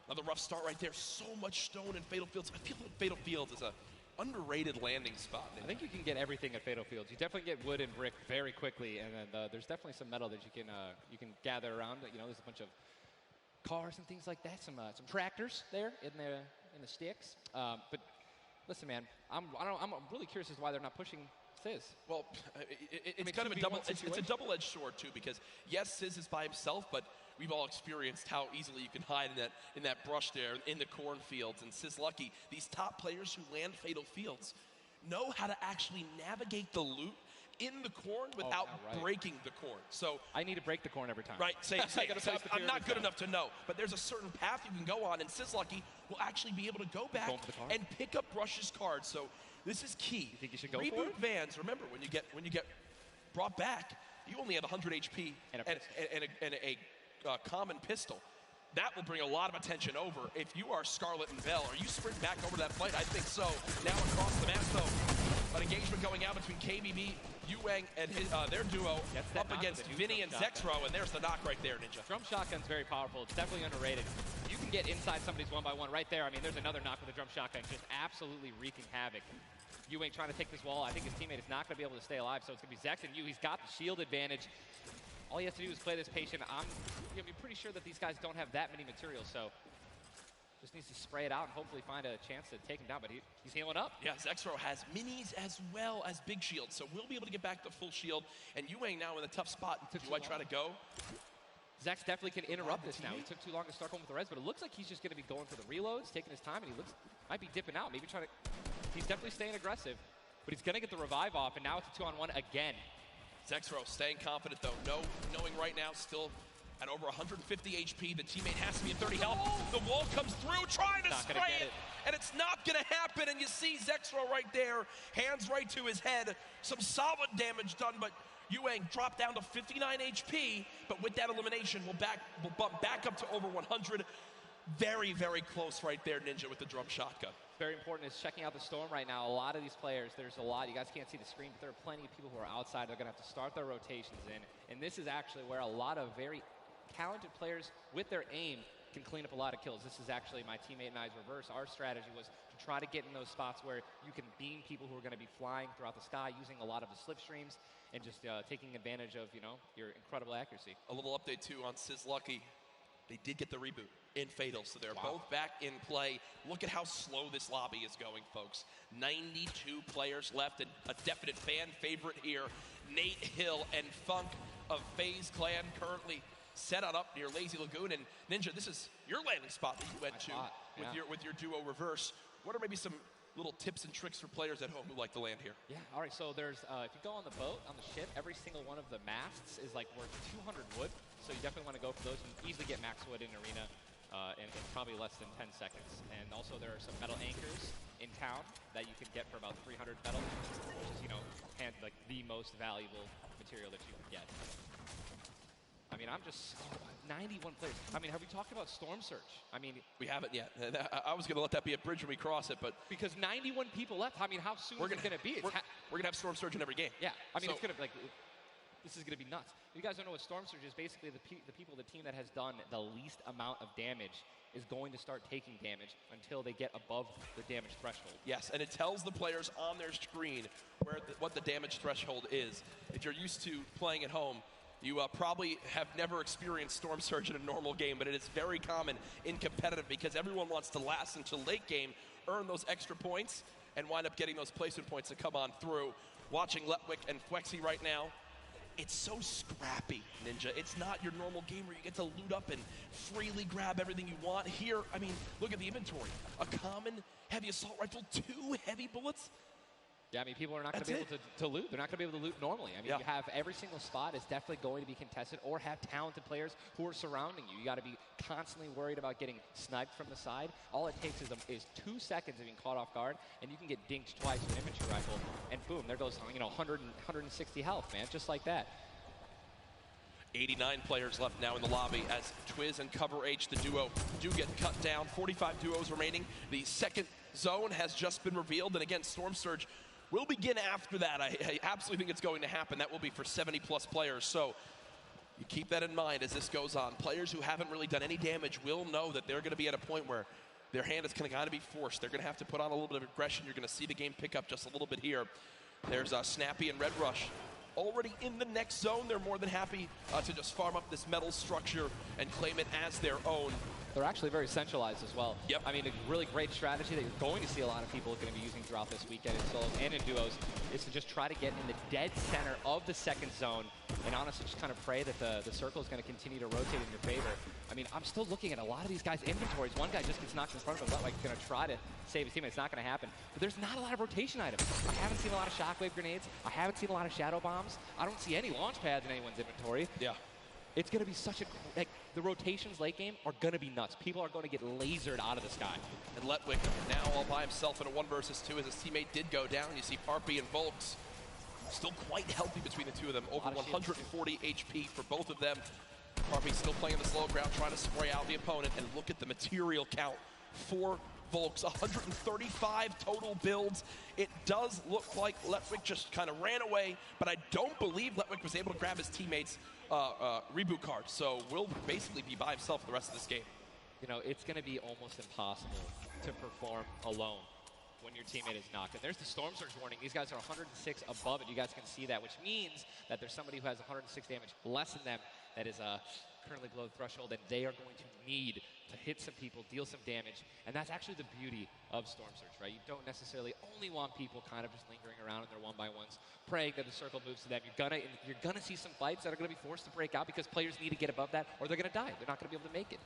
Another rough start right there. So much stone in Fatal Fields. I feel like Fatal Fields is a underrated landing spot. I think you can get everything at Fatal Fields. You definitely get wood and brick very quickly, and then there's definitely some metal that you can gather around. There's a bunch of cars and things like that. Some tractors there in the sticks. But listen, man, I'm really curious as to why they're not pushing Sizz. Well, it's kind of a double-edged sword too, because yes, Sizz is by himself, but we've all experienced how easily you can hide in that brush there in the cornfields. And Sizz Lucky, these top players who land Fatal Fields know how to actually navigate the loot in the corn without breaking the corn. So I need to break the corn every time. Right, same. I'm not good enough to know, but there's a certain path you can go on, and Sizz Lucky will actually be able to go back and pick up Brush's cards. So this is key. You think you should go Reboot for it? Vans, remember, when you get brought back, you only have 100 HP and a common pistol. That will bring a lot of attention over. If you are Scarlet and Bell, are you sprint back over that fight? I think so. Now across the map, though, an engagement going out between KBB, Yuang, and their duo up against Vinny and Zexro, and there's the knock right there, Ninja. Drum Shotgun's very powerful. It's definitely underrated. You can get inside somebody's 1-by-1 right there. I mean, there's another knock with a drum shotgun, just absolutely wreaking havoc. Ewing trying to take this wall. I think his teammate is not going to be able to stay alive, so it's going to be Zex and Yu. He's got the shield advantage. All he has to do is play this patient. I'm going to be pretty sure that these guys don't have that many materials, so just needs to spray it out and hopefully find a chance to take him down, but he's healing up. Yeah, Zexro has minis as well as big shields, so we'll be able to get back to full shield. And Ewing now in a tough spot. Do I try to go? Zex definitely can interrupt this now. He took too long to start going with the res, but it looks like he's just going to be going for the reloads, taking his time, and he might be dipping out, maybe trying to. He's definitely staying aggressive, but he's going to get the revive off, and now it's a 2-on-1 again. Zexro staying confident though, knowing right now still at over 150 HP, the teammate has to be at 30 health. The wall comes through, trying to spray it, and it's not gonna happen, and you see Zexro right there, hands right to his head, some solid damage done, but Ewing dropped down to 59 HP, but with that elimination, we'll bump back up to over 100. Very, very close right there, Ninja, with the drum shotgun. Very important is checking out the storm right now. A lot of these players, there's a lot, you guys can't see the screen, but there are plenty of people who are outside. They're gonna have to start their rotations in, and this is actually where a lot of very talented players with their aim can clean up a lot of kills. This is actually my teammate and I's reverse. Our strategy was to try to get in those spots where you can beam people who are going to be flying throughout the sky using a lot of the slipstreams and just taking advantage of, your incredible accuracy. A little update too on Sizlucky. They did get the reboot in Fatal, so they're both back in play. Look at how slow this lobby is going, folks. 92 players left, and a definite fan favorite here, Nate Hill and Funk of FaZe Clan currently set on up near Lazy Lagoon. And Ninja, this is your landing spot that you went to with your duo reverse. What are maybe some little tips and tricks for players at home who like to land here? Yeah, all right, so there's, if you go on the boat, on the ship, every single one of the masts is like worth 200 wood, so you definitely want to go for those. You can easily get max wood in Arena in probably less than 10 seconds. And also there are some metal anchors in town that you can get for about 300 metal, which is, like the most valuable material that you can get. I mean, I'm just 91 players. I mean, have we talked about Storm Surge? I mean, we haven't yet. I was going to let that be a bridge when we cross it, but because 91 people left. I mean, how soon is it going to be? We're going to have Storm Surge in every game. Yeah, I mean, it's going to be like this is going to be nuts. If you guys don't know what Storm Surge is, basically the team that has done the least amount of damage is going to start taking damage until they get above the damage threshold. Yes, and it tells the players on their screen what the damage threshold is. If you're used to playing at home, you probably have never experienced Storm Surge in a normal game, but it is very common in competitive because everyone wants to last until late game, earn those extra points, and wind up getting those placement points to come on through. Watching Letwick and Flexi right now, it's so scrappy, Ninja. It's not your normal game where you get to loot up and freely grab everything you want. Here, I mean, look at the inventory. A common heavy assault rifle, 2 heavy bullets. Yeah, I mean, people are not going to be able to loot. They're not going to be able to loot normally. I mean, you have every single spot is definitely going to be contested or have talented players who are surrounding you. You got to be constantly worried about getting sniped from the side. All it takes is 2 seconds of being caught off guard, and you can get dinked twice with an infantry rifle, and boom, there goes 160 health, man, just like that. 89 players left now in the lobby as Twiz and Cover H, the duo, do get cut down. 45 duos remaining. The second zone has just been revealed, and again, Storm Surge will begin after that. I absolutely think it's going to happen. That will be for 70-plus players. So you keep that in mind as this goes on. Players who haven't really done any damage will know that they're going to be at a point where their hand is kind of be forced. They're going to have to put on a little bit of aggression. You're going to see the game pick up just a little bit here. There's Snappy and Red Rush already in the next zone. They're more than happy to just farm up this metal structure and claim it as their own. They're actually very centralized as well. Yep. I mean, a really great strategy that you're going to see a lot of people going to be using throughout this weekend in solos and in duos is to just try to get in the dead center of the second zone and honestly just kind of pray that the circle is going to continue to rotate in your favor. I mean, I'm still looking at a lot of these guys' inventories. One guy just gets knocked in front of him, like going to try to save his teammate. It's not going to happen. But there's not a lot of rotation items. I haven't seen a lot of shockwave grenades. I haven't seen a lot of shadow bombs. I don't see any launch pads in anyone's inventory. Yeah. It's going to be such a, the rotations late game are going to be nuts. People are going to get lasered out of the sky. And Letwick now all by himself in a 1 versus 2 as his teammate did go down. You see Parpy and Volks still quite healthy between the two of them. Over 140 HP for both of them. Parpy still playing the slow ground, trying to spray out the opponent. And look at the material count for Volks, 135 total builds. It does look like Letwick just kind of ran away, but I don't believe Letwick was able to grab his teammate's reboot card. So will basically be by himself for the rest of this game. you know, it's going to be almost impossible to perform alone when your teammate is knocked. And there's the Storm Surge warning. These guys are 106 above it. You guys can see that, which means that there's somebody who has 106 damage less than them that is currently below the threshold, and they are going to need to hit some people, deal some damage. And that's actually the beauty of Storm Surge, right? You don't necessarily only want people kind of just lingering around in their one-by-ones, praying that the circle moves to them. You're gonna see some fights that are gonna be forced to break out because players need to get above that, or they're gonna die. They're not gonna be able to make it.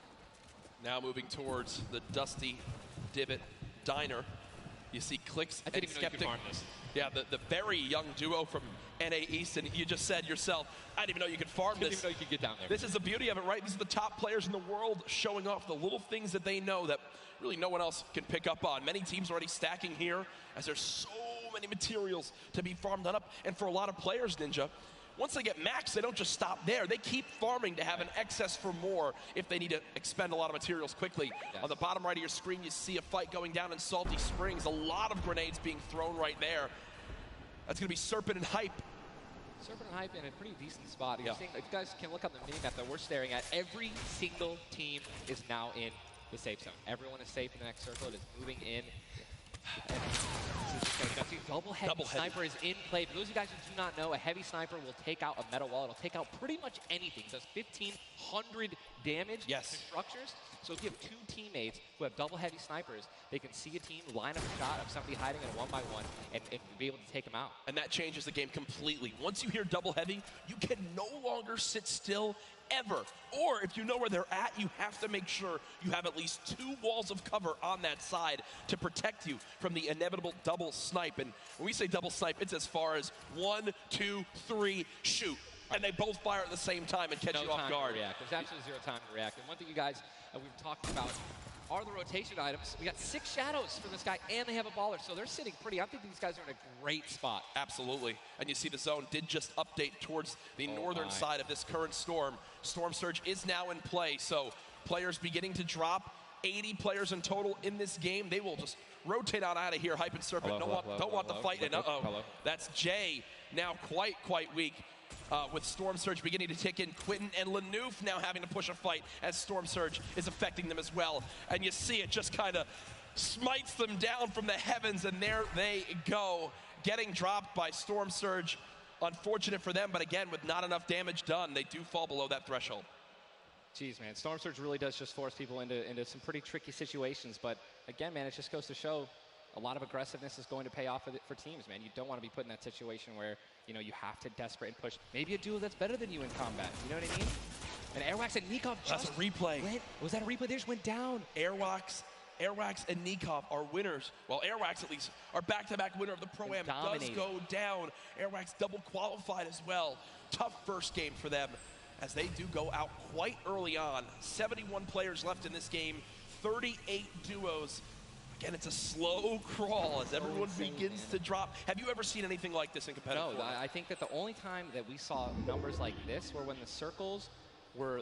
Now moving towards the Dusty Divot Diner. You see Clicks I didn't even know you could farm this. Yeah, the very young duo from NA East, and you just said yourself, I didn't even know you could farm this. I didn't even know you could get down there. This is the beauty of it, right? These are the top players in the world showing off the little things that they know that really no one else can pick up on. Many teams are already stacking here as there's so many materials to be farmed up. And for a lot of players, Ninja, once they get max, they don't just stop there. They keep farming to have an excess for more if they need to expend a lot of materials quickly. Yes. On the bottom right of your screen, you see a fight going down in Salty Springs. A lot of grenades being thrown right there. That's going to be Serpent and Hype. Serpent and Hype in a pretty decent spot. You're seeing, if you guys can look on the mini-map that we're staring at, every single team is now in the safe zone. Everyone is safe in the next circle. It is moving in. And double heavy sniper is in play. For those of you guys who do not know, a heavy sniper will take out a metal wall. It'll take out pretty much anything. It does 1,500 damage to structures. So if you have two teammates who have double heavy snipers, they can see a team, line up a shot of somebody hiding in a one-by-one, and be able to take them out. And that changes the game completely. Once you hear double heavy, you can no longer sit still ever. Or if you know where they're at, you have to make sure you have at least 2 walls of cover on that side to protect you from the inevitable double snipe. And when we say double snipe, it's as far as 1, 2, 3, shoot. And they both fire at the same time and catch you off guard. There's absolutely zero time to react. And one thing you guys we were talking about are the rotation items. We got 6 shadows for this guy, and they have a baller, so they're sitting pretty. I think these guys are in a great spot. Absolutely. And you see the zone did just update towards the northern side of this current storm. Storm Surge is now in play, so players beginning to drop. 80 players in total in this game. They will just rotate on out of here. Hype and Serpent don't want the fight. And that's Jay now quite weak. With Storm Surge beginning to tick in. Quentin and Lanouf now having to push a fight as Storm Surge is affecting them as well. And you see it just kind of smites them down from the heavens, and there they go. Getting dropped by Storm Surge. Unfortunate for them, but again, with not enough damage done, they do fall below that threshold. Jeez, man, Storm Surge really does just force people into some pretty tricky situations. But again, man, it just goes to show a lot of aggressiveness is going to pay off for teams, man. You don't want to be put in that situation where, you know, you have to desperate and push. Maybe a duo that's better than you in combat. You know what I mean? And Airwax and Nikov just That's a replay. Was that a replay? They just went down. Airwax and Nikov are winners. Well, Airwax at least are back-to-back winner of the Pro-Am. Does go down. Airwax double qualified as well. Tough first game for them as they do go out quite early on. 71 players left in this game. 38 duos. Again, it's a slow crawl as everyone begins to drop. Have you ever seen anything like this in competitive No, I think that the only time that we saw numbers like this were when the circles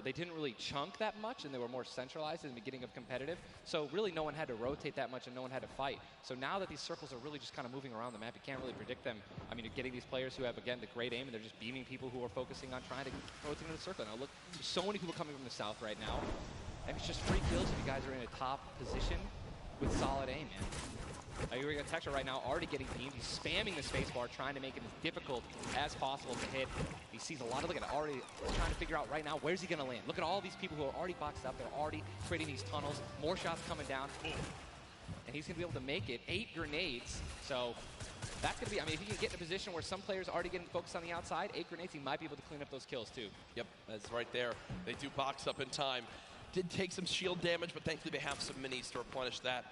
they didn't really chunk that much and they were more centralized in the beginning of competitive. So really no one had to rotate that much and no one had to fight. So now that these circles are really just kind of moving around the map, you can't really predict them. I mean, you're getting these players who have, again, the great aim, and they're just beaming people who are focusing on trying to rotate into the circle. Now look, there's so many people coming from the south right now. And it's just free kills if you guys are in a top position with solid aim, man. You're going to Texture right now, already getting beamed. He's spamming the spacebar, trying to make it as difficult as possible to hit. He sees a lot of, look at already trying to figure out right now, where's he going to land? Look at all these people who are already boxed up. They're already creating these tunnels. More shots coming down. And he's going to be able to make it. 8 grenades. So that's going to be, I mean, if he can get in a position where some players are already getting focused on the outside, 8 grenades, he might be able to clean up those kills too. Yep, that's right there. They do box up in time. Did take some shield damage, but thankfully they have some minis to replenish that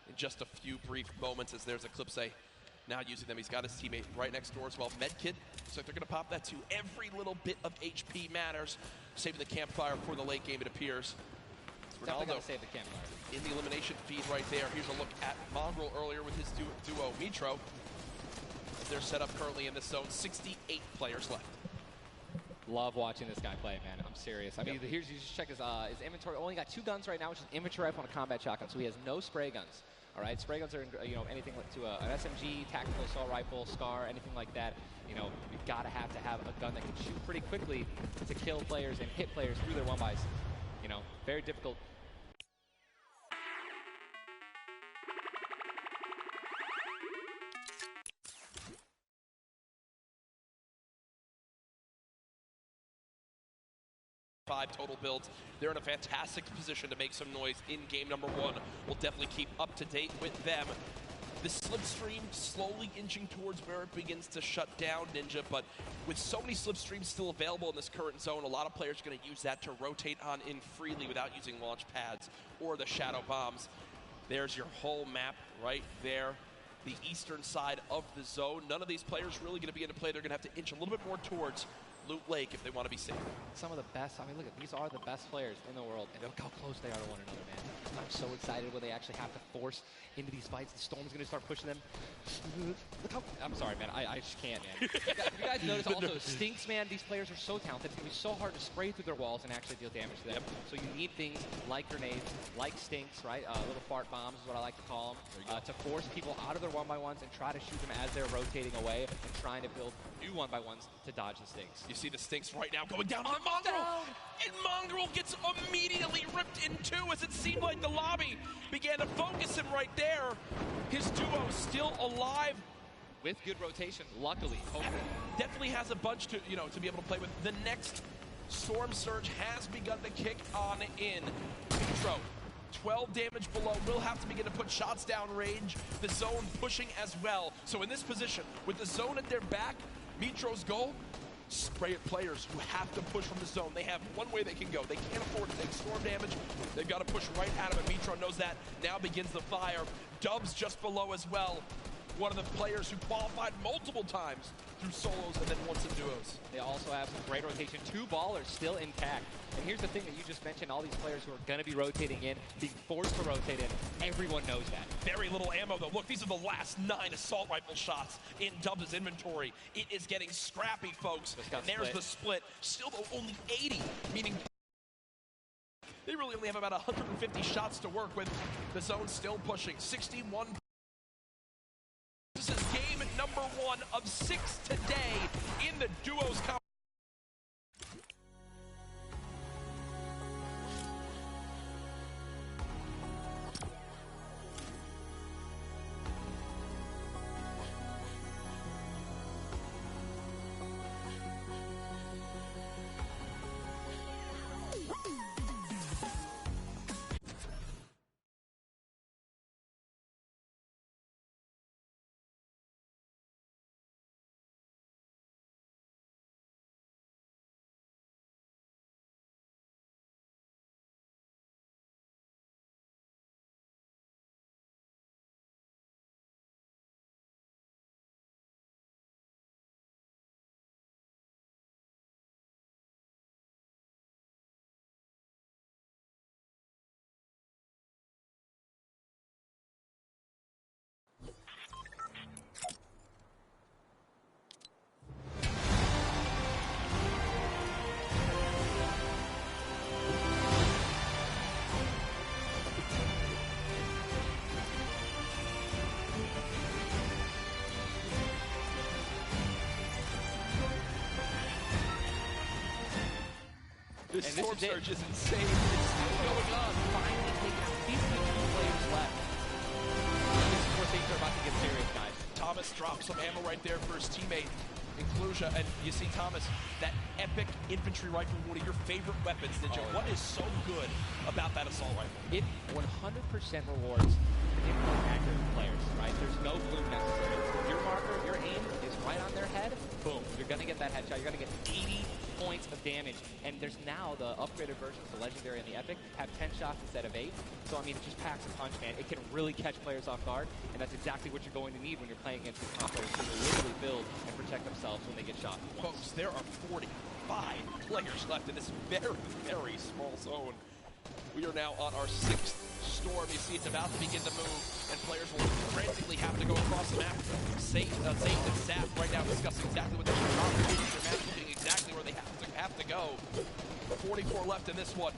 in just a few brief moments as there's Eclipse now using them. He's got his teammate right next door as well. Medkit, so they're going to pop that too. Every little bit of HP matters. Saving the campfire for the late game, it appears. Definitely got to save the campfire. In the elimination feed right there. Here's a look at Mongrel earlier with his duo, Mitro. As they're set up currently in this zone. 68 players left. Love watching this guy play, man. I'm serious. I mean, here's, you just check his inventory. Only got 2 guns right now, which is inventory rifle and a combat shotgun, so he has no spray guns. All right, spray guns are, you know, anything to an SMG, tactical assault rifle, SCAR, anything like that. You know, you've got to have a gun that can shoot pretty quickly to kill players and hit players through their 1-bys. You know, very difficult 5 total builds. They're in a fantastic position to make some noise in game number 1. We'll definitely keep up to date with them. The slipstream slowly inching towards where it begins to shut down Ninja, but with so many slipstreams still available in this current zone, a lot of players are going to use that to rotate on in freely without using launch pads or the shadow bombs. There's your whole map right there, the eastern side of the zone. None of these players really going to be into play. They're going to have to inch a little bit more towards Loot Lake if they want to be safe. Some of the best, I mean, look, these are the best players in the world, and look how close they are to one another, man. I'm so excited when they actually have to force into these fights. The Storm's going to start pushing them. Look how, I'm sorry, man, I just can't, man. You guys notice also, Stinks, man, these players are so talented. It's going to be so hard to spray through their walls and actually deal damage to them. So you need things like grenades, like Stinks, right? Little fart bombs is what I like to call them, to force people out of their 1x1s and try to shoot them as they're rotating away and trying to build new 1x1s to dodge the Stinks. You see the Stinks right now going down on Mongrel, and Mongrel gets immediately ripped in two as it seemed like the lobby began to focus him right there. His duo still alive. With good rotation, luckily. Definitely has a bunch to, to be able to play with. The next Storm Surge has begun to kick on in. Mitro, 12 damage below, will have to begin to put shots down range. The zone pushing as well. So in this position, with the zone at their back, Mitro's goal, spray at players who have to push from the zone. They have one way they can go. They can't afford to take storm damage. They've got to push right at him, and Mitro knows that. Now begins the fire. Dubs just below as well. One of the players who qualified multiple times through solos and then once in duos. They also have some great rotation. 2 ballers still intact. And here's the thing that you just mentioned, all these players who are going to be rotating in, being forced to rotate in, everyone knows that. Very little ammo, though. Look, these are the last 9 assault rifle shots in Dubs' inventory. It is getting scrappy, folks. And there's the split. Still, though, only 80, meaning they really only have about 150 shots to work with. The zone still pushing. 61. This is game number 1 of 6 today in the duos competition. This Storm Surge is insane. It's still going on. Finally taking out 52 players left. This is where things are about to get serious, guys. Thomas drops some ammo right there for his teammate, Inclusia, and you see Thomas, that epic infantry rifle, one of your favorite weapons, Ninja. What is so good about that assault rifle? It 100% rewards the accurate players, right? There's no bloom necessary. Your marker, your aim is right on their head, boom, you're going to get that headshot. You're going to get 80 points of damage, and there's now the upgraded versions, the Legendary and the Epic, have 10 shots instead of 8. So, I mean, it just packs a punch, man. It can really catch players off guard, and that's exactly what you're going to need when you're playing against these top players who will literally build and protect themselves when they get shot. Folks, there are 45 players left in this very, very small zone. We are now on our 6th storm. You see it's about to begin to move, and players will frantically have to go across the map. Safe and Zap right now discussing exactly what they're doing. Their match looking exactly where they have to go. 44 left in this one.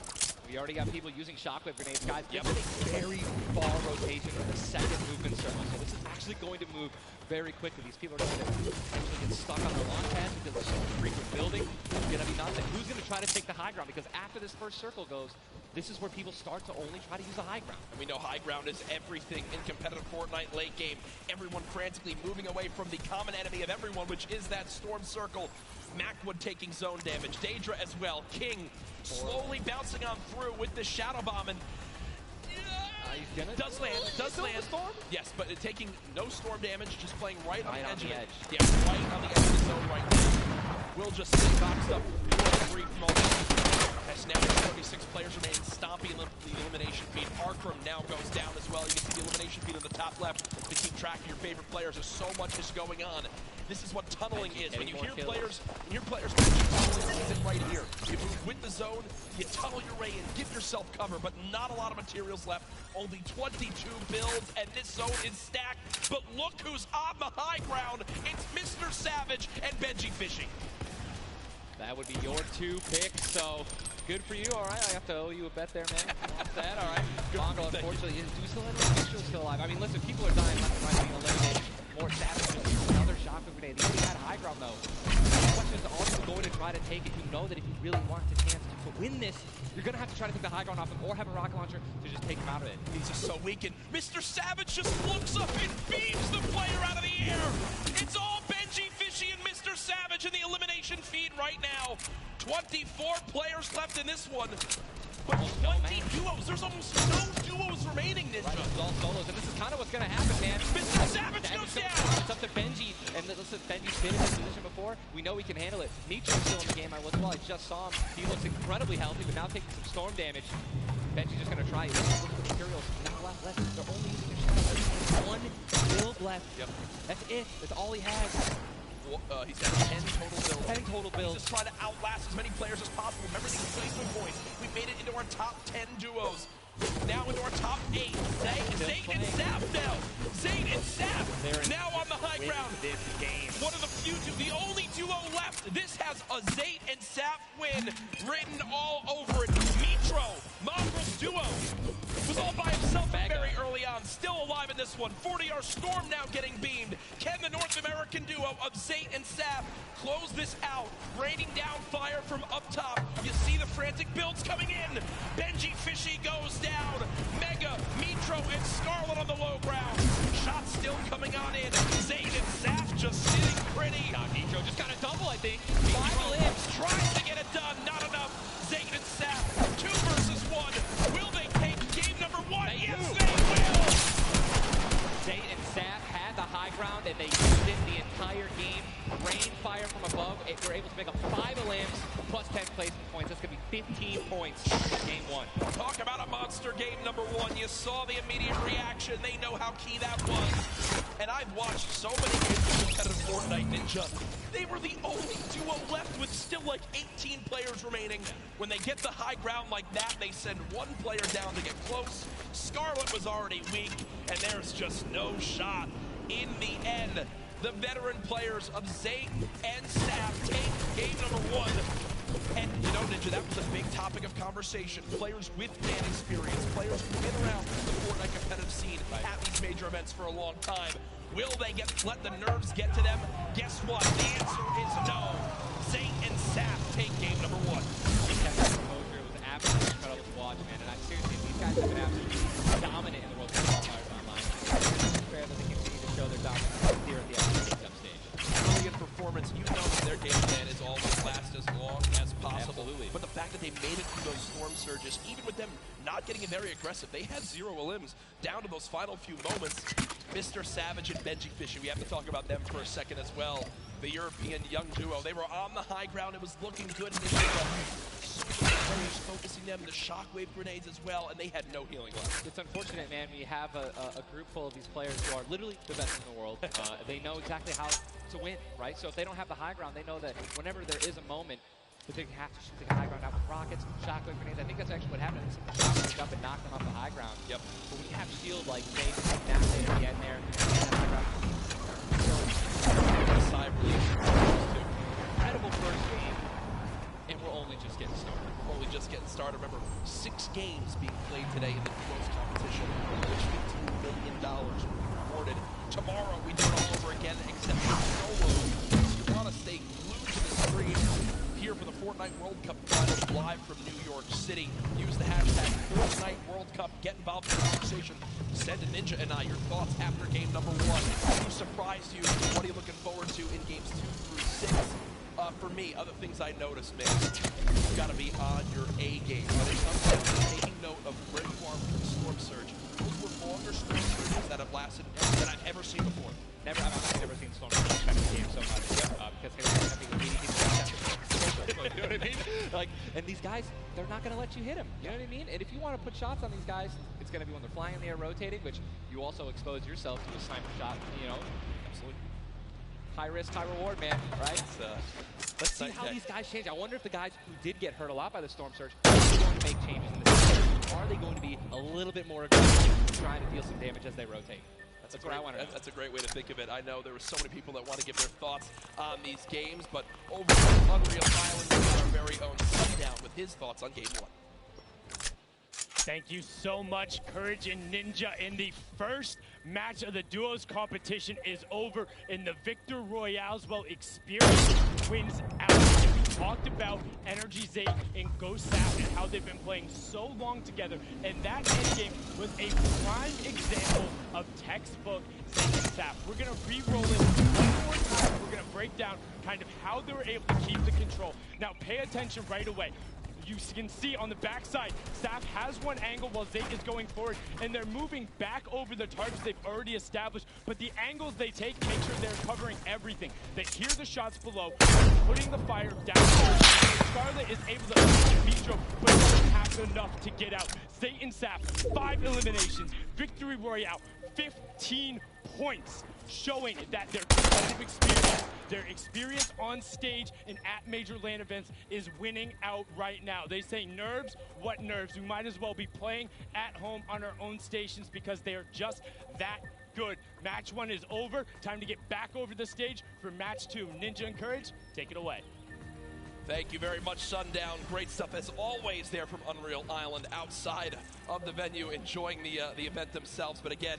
We already got people using shockwave grenades, guys. This is a very far rotation with a second movement circle, so this is actually going to move very quickly. These people are going to potentially get stuck on their launch pads because there's so frequent building. It's going to be nonsense. Who's going to try to take the high ground? Because after this first circle goes, this is where people start to only try to use the high ground. And we know high ground is everything in competitive Fortnite late game. Everyone frantically moving away from the common enemy of everyone, which is that storm circle. Macwood taking zone damage. Daedra as well. King slowly bouncing on through with the Shadow Bomb. And does land. Storm? Yes, but taking no storm damage, just playing right on the edge. Yeah, right on the edge of the zone right now. Will just sit boxed up free from all this. As now 36 players remain stomping the elimination feed. Arkram now goes down as well. You can see the elimination feed on the top left to keep track of your favorite players. There's so much is going on. This is what tunneling is. When you hear players mention tunneling, it's right here. You move with the zone, you tunnel your way in, give yourself cover, but not a lot of materials left. Only 22 builds, and this zone is stacked. But look who's on the high ground. It's Mr. Savage and Benji Fishing. That would be your 2 picks, so good for you. All right, I have to owe you a bet there, man. Off that, all right. Bongo, unfortunately, do still still alive. I mean, listen, people are dying left and right, being eliminated. More Savage, another shotgun grenade. He already had high ground, though. The question is, are you going to try to take it? You know that if you really want the chance to win this, you're going to have to try to take the high ground off him or have a rocket launcher to just take him out of it. He's just so weakened. Mr. Savage just looks up and beams the player out of the air. It's all Benji Fishy and Mr. Savage in the elimination feed right now. 24 players left in this one. But 20 duos. There's almost no duos remaining, Ninja. Right, it's all solos, and this is kind of what's going to happen, man. Mr. Savage goes down. It's up to Benji, and listen, Benji's been in this position before. We know he can handle it. Nitro's still in the game. I just saw him. He looks incredibly healthy, but now taking some storm damage. Benji's just going to try it. Look at the materials. Not a lot left. They're only using their shadow. There's 1 build left. Yep. That's it. That's all he has. He's got 10 total builds. 10 total builds. He's just trying to outlast as many players as possible. Remember these placement points. We've made it into our top 10 duos. Now into our top 8. Zayt and Saf now. Zayt and Saf now on the high ground. This game. One of the few, the only duo left. This has a Zayt and Saf win written all over it. Mitro, Mongrel's duo, was all by himself very early on. Still alive in this one. 40R Storm now getting beamed. Can the North American duo of Zayt and Saf close this out? Raining down fire from up top. You see the frantic builds coming in. Benji Fishy goes down. Mega, Mitro, and Scarlet on the low ground. Shots still coming on in. Zayt and Saf just sitting pretty. Nitro just got a double, I think. 5 limbs, tries to get it done. Not enough. Zayt and Saf, 2 versus 1. Will they take game number 1? Yes, they will. Zayt and Saf had the high ground, and they used it the entire game. Rain fire from above. We're able to make up 5 limbs plus 10 placement points. That's going to be 15 points in game 1. Talk about a monster game number 1. You saw the immediate reaction. They know how key that was. And I've watched so many games of competitive Fortnite, Ninja. They were the only duo left with still like 18 players remaining. When they get the high ground like that, they send 1 player down to get close. Scarlet was already weak, and there's just no shot. In the end, the veteran players of Zayt and Saf take game number 1. And you know, Ninja, that was a big topic of conversation. Players with fan experience, players who've been around the Fortnite competitive scene at these major events for a long time. Will they let the nerves get to them? Guess what? The answer is no. Zayt and Saf take game number 1. They kept their composure. It was absolutely incredible to watch, man. And seriously, these guys have been absolutely dominant in the World Cup qualifiers online. It's fair that they continue to show their dominance here at the Cup stage. Really good performance. You know that their game plan is always last as long as possible. Absolutely. But the fact that they made it through those storm surges, even with them not getting very aggressive, they had 0 limbs down to those final few moments. Mr. Savage and Benji Fisher, we have to talk about them for a second as well. The European young duo, they were on the high ground. It was looking good initially, but players focusing them, the shockwave grenades as well, and they had no healing left. It's unfortunate, man. We have a group full of these players who are literally the best in the world. They know exactly how to win, right? So if they don't have the high ground, they know that whenever there is a moment, that they have to shoot the high ground out with rockets, shockwave grenades. I think that's actually what happened. Some shots up and knocked them off the high ground. Yep. But when you have shield like they now at the end there, incredible first game, and we're only just getting started. Only just getting started. Remember, 6 games being played today in the duos competition, which $15 million will be rewarded. Tomorrow we do it all over again, except for solos. So you want to stay glued to the screen. Here here for the Fortnite World Cup Finals live from New York City. Use the hashtag Fortnite World Cup. Get involved in the conversation. Send to Ninja and I your thoughts after game number 1. Who surprised you? What are you looking forward to in games 2 through 6? For me, other things I noticed, man, you've got to be on your A game. When it comes down to taking note of Red Farm and Storm Surge, those were longer Storm Surges that have lasted than I've ever seen before. I've never seen Storm Surge affect the game so much because they were having a meeting. You know what I mean? Like, and these guys, they're not going to let you hit them. You know what I mean? And if you want to put shots on these guys, it's going to be when they're flying in the air, rotating, which you also expose yourself to a sniper shot. You know, absolutely. High risk, high reward, man, right? Let's see how these guys change. I wonder if the guys who did get hurt a lot by the Storm Surge are going to make changes in this game. Are they going to be a little bit more aggressive, trying to deal some damage as they rotate? That's what I want to know. That's a great way to think of it. I know there were so many people that want to give their thoughts on these games, but over on Unreal Island, we got our very own Sundown with his thoughts on game 1. Thank you so much, Courage and Ninja. In the first match of the duos competition is over in the Victor Royales. Well, experience wins out. We talked about Energy Zate and Ghost Sap and how they've been playing so long together, and that endgame was a prime example of textbook Zate and Sap. We're going to re-roll it one more time. We're going to break down kind of how they were able to keep the control. Now, pay attention right away. You can see on the backside, Sap has one angle while Zate is going forward, and they're moving back over the targets they've already established, but the angles they take make sure they're covering everything. They hear the shots below, putting the fire down there. Scarlet is able to Vitro, but doesn't have enough to get out. Zate and Sap, 5 eliminations, Victory Royale, 15 points, showing that their competitive experience, their experience on stage and at major LAN events is winning out right now. They say nerves, what nerves? We might as well be playing at home on our own stations because they are just that good. Match 1 is over. Time to get back over the stage for match 2. Ninja and Courage, take it away. Thank you very much, Sundown. Great stuff as always there from Unreal Island outside of the venue, enjoying the event themselves. But again,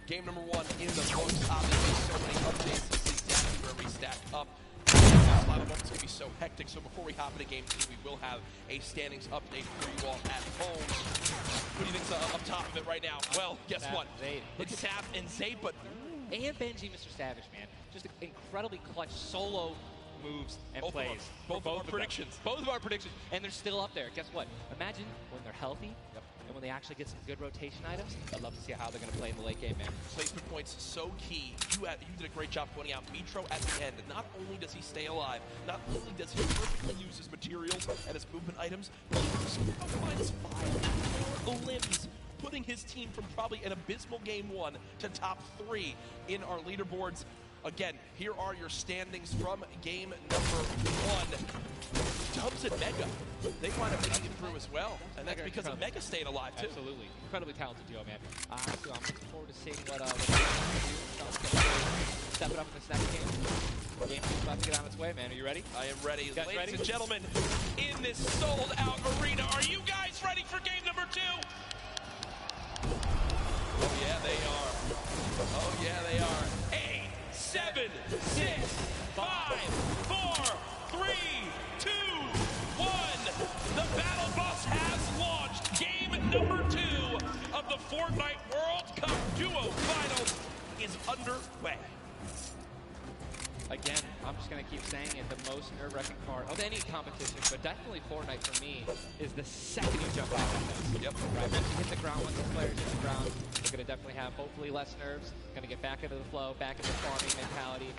game number 1 in the books. Obviously, so many updates to see exactly where we stack up. This live event is going to be so hectic. So before we hop into game 2, we will have a standings update for you all at home. What do you think's up top of it right now? Well, guess what? It's Sap and Zate, but and Benji, Mr. Savage, man, just incredibly clutch solo moves and plays. Both of our predictions. Both of our predictions, and they're still up there. Guess what? Imagine when they're healthy. And when they actually get some good rotation items, I'd love to see how they're going to play in the late game, man. Placement points so key. You did a great job pointing out Mitro at the end. Not only does he stay alive, not only does he perfectly use his materials and his movement items, but he also finds 5 limbs, putting his team from probably an abysmal game 1 to top 3 in our leaderboards. Again, here are your standings from game number 1. Dubs and Mega, they wind up making it through as well, and that's because of Mega staying alive too. Absolutely, incredibly talented duo, man. So I'm looking forward to seeing what they're going to do. Step it up in this next game. Game 2's about to get on its way, man. Are you ready? I am ready. Ladies and gentlemen, in this sold-out arena, are you guys ready for game number 2? Oh yeah, they are. Oh yeah, they are. 8, 7, 6, 5, 4, 3, 2, 1. The battle bus has launched. Game number 2 of the Fortnite World Cup Duo Finals is underway. Again, I'm just going to keep saying it, the most nerve-wracking part of any competition, but definitely Fortnite for me, is the second you jump off of this. Yep. Right, once you hit the ground, once the players hit the ground, they're going to definitely have hopefully less nerves, going to get back into the flow, back into farming mentality.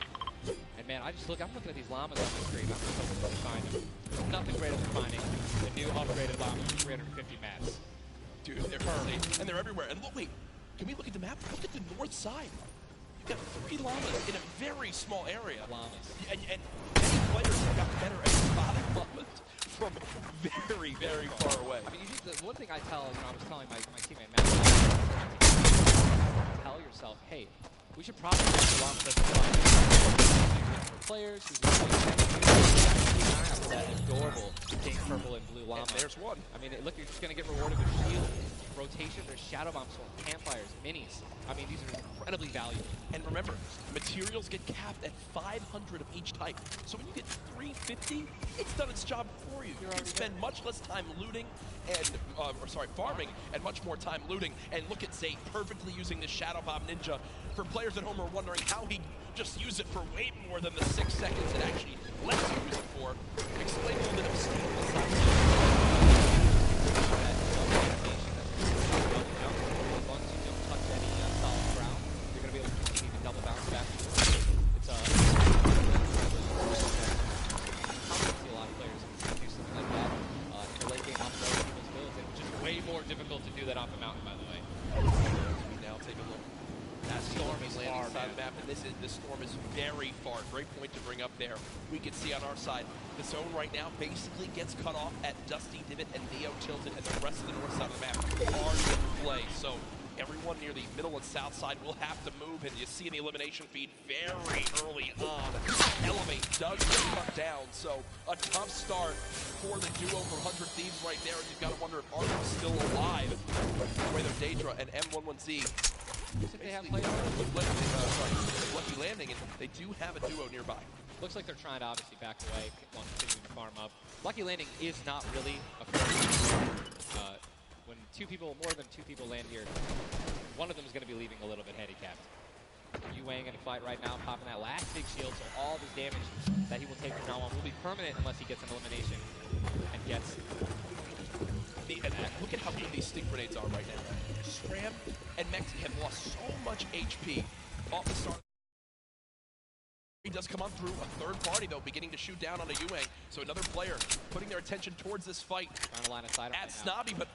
And man, I'm looking at these llamas on the screen. I'm just hoping to find them. There's nothing greater than finding the new upgraded llamas with 350 mats. Dude, they're early, and they're everywhere. And look, wait, can we look at the map? Look at the north side. You've got 3 llamas in a very small area. Llamas. And players have got better at spotting llamas from very, very far away. I mean, the one thing I tell, I was telling my teammate Matt, tell yourself, hey, we should probably make the llamas as for players who's that adorable pink, purple, and blue llama. And there's one. I mean, look, you're just going to get rewarded with shield. rotation, there's Shadow Bomb Storm, Campfires, Minis. I mean, these are incredibly valuable. And remember, materials get capped at 500 of each type. So when you get 350, it's done its job for you. You can spend much less time looting and, farming, and much more time looting. And look at Zay perfectly using the Shadow Bomb Ninja. For players at home who are wondering how he just used it for way more than the 6 seconds it actually lets you use it for, explain a little bit of steam. Difficult to do that off the mountain, by the way. Now take a look. That storm is landing inside the map, and the storm is very far. Great point to bring up there. We can see on our side, the zone right now basically gets cut off at Dusty Divot and Neo Tilted, and the rest of the north side of the map are in play. So everyone near the middle and south side will have to move, and you see in the elimination feed very early on, Elevate does get cut down. So a tough start for the duo for 100 Thieves right there, and you've got to wonder if Arkham still alive. The way they're Daedra and M11Z. They have players. Lucky Landing, and they do have a duo nearby. Looks like they're trying to obviously back away while continuing to farm up. Lucky Landing is not really a fair when more than two people land here, one of them is going to be leaving a little bit handicapped. Yuang in a fight right now, popping that last big shield, so all of his damage that he will take from now on will be permanent unless he gets an elimination and gets... Look at how good these stink grenades are right now. Scram and Mexi have lost so much HP off the start. He does come on through. A third party, though, beginning to shoot down on a Yuang. So another player putting their attention towards this fight trying to line of sight at Snobby, but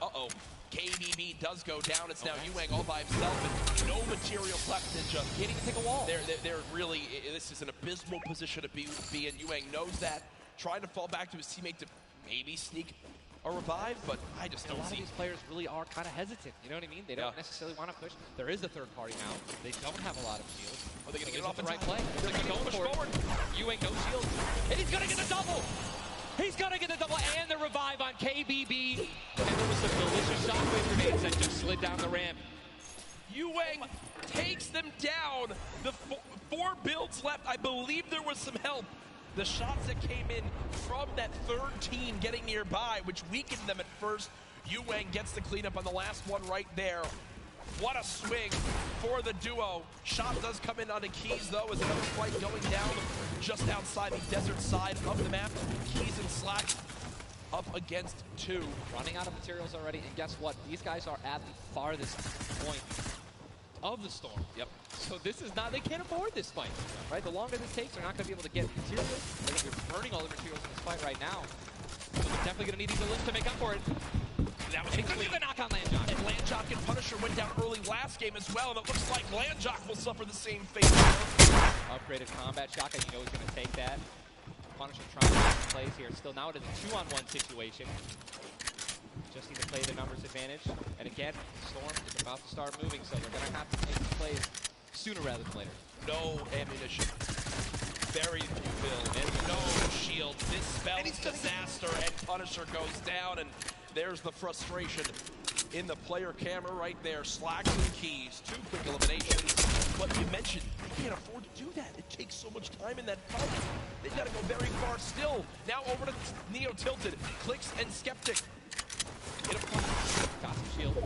KBB does go down. It's now Yuang all by himself, and no materials left. Ninja can't even take a wall. They're really, this is an abysmal position to be in. Yuang knows that, trying to fall back to his teammate to maybe sneak a revive, but I just don't see. A lot of these players really are kind of hesitant. You know what I mean? They don't necessarily want to push. There is a third party now. They don't have a lot of shields. Are they going to get it off the right play? They're going to push forward. Yuang, no shield. And he's going to get the double. He's going to get the double and the revive on KBB. And there was some delicious shockwave grenades that just slid down the ramp. Yuang takes them down. The 4 builds left. I believe there was some help. The shots that came in from that third team getting nearby, which weakened them at first. Yuang gets the cleanup on the last one right there. What a swing for the duo. Shot does come in onto Keys, though, as another fight going down just outside the desert side of the map. Keys and Slack up against 2. Running out of materials already, and guess what? These guys are at the farthest point of the storm. Yep. So this is not, they can't afford this fight, right? The longer this takes, they're not going to be able to get materials. They're going to be burning all the materials in this fight right now. So they're definitely going to need these elims to make up for it. That was including the knock on Landjock. And Landjock and Punisher went down early last game as well, and it looks like Landjock will suffer the same fate. Upgraded combat shotgun, you know he's going to take that. Punisher trying to make plays here. Still now it is a 2-on-1 situation. Just need to play the numbers advantage. And again, Storm is about to start moving, so they're going to have to make these plays sooner rather than later. No ammunition. Very few builds. And no shield. This spells disaster, and Punisher goes down, and there's the frustration in the player camera right there. Slacks and Keys. 2 quick eliminations. But you mentioned they can't afford to do that. It takes so much time in that fight. They've got to go very far still. Now over to Neo Tilted. Clicks and Skeptic. Got some shield.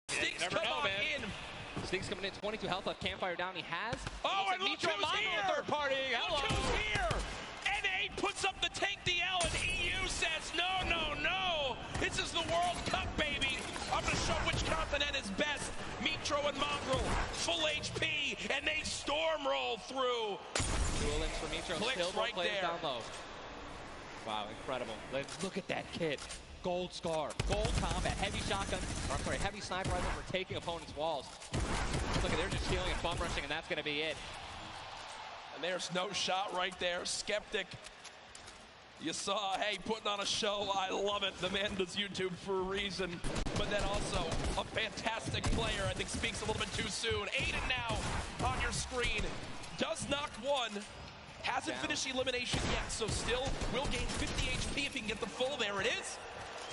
Sticks come on in. Stinks coming in, 22 health left, Campfire down, he has. Oh, and look Nitro who's Mongo, here! third party, hello! Look who's here! NA puts up the take the L, and EU says, no, no, no! This is the World Cup, baby! I'm gonna show which continent is best. Mitro and Mongrel, full HP, and they storm roll through. Dual limbs for Mitro, Clicks still right players there. down low. Wow, incredible. Let's look at that kit. Gold Scar, Gold Combat, Heavy Shotgun, or I'm sorry, Heavy Sniper Rifle for taking opponents' walls. Look at, they're just healing and bum rushing, and that's gonna be it. And there's no shot right there. Skeptic. You saw, hey, putting on a show. I love it. The man does YouTube for a reason. But then also a fantastic player. I think speaks a little bit too soon. Aiden now on your screen. Does knock one. Hasn't Down. finished elimination yet, so still will gain 50 HP if he can get the full. There it is.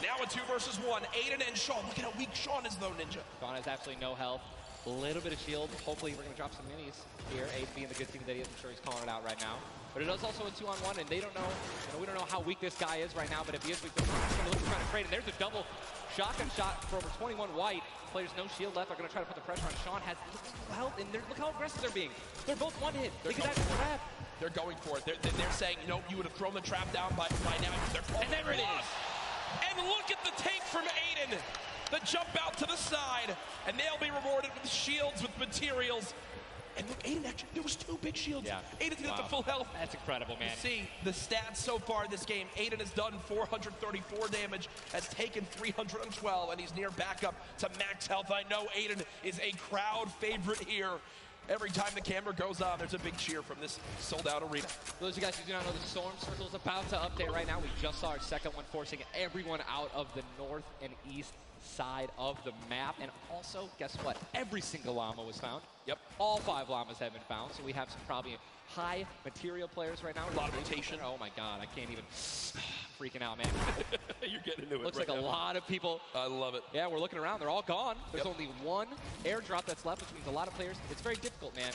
Now a 2 versus 1. Aiden and Sean. Look at how weak Sean is, though, Ninja. Sean has absolutely no health. A little bit of shield. Hopefully we're going to drop some minis here. Aiden being the good team that he is. I'm sure he's calling it out right now. But it is also a 2-on-1, and they don't know, we don't know how weak this guy is right now, but if he is weak, they're going to look to try to trade. And there's a double shotgun shot for over 21 white. Players no shield left are going to try to put the pressure on. Sean has health, and look how aggressive they're being. They're both one hit. They could actually trap. They're going for it. They're saying, you know, you would have thrown the trap down by now. And there it is. And look at the take from Aiden. The jump out to the side, and they'll be rewarded with shields, with materials. And look, Aiden actually, there was 2 big shields. Yeah. Aiden's gonna get the full health. That's incredible, man. You see the stats so far this game. Aiden has done 434 damage, has taken 312, and he's near backup to max health. I know Aiden is a crowd favorite here. Every time the camera goes on, there's a big cheer from this sold-out arena. For those of you guys who do not know, the Storm Circle is about to update right now. We just saw our second one, forcing everyone out of the north and east side of the map. And also, guess what? Every single llama was found. Yep. All 5 llamas have been found, so we have some probably high material players right now. A lot of rotation. Oh my god, I can't even. Freaking out, man. You're getting into it. Looks right like a now. lot of people. I love it. Yeah, we're looking around. They're all gone. There's Yep. only one airdrop that's left, which means a lot of players. It's very difficult, man.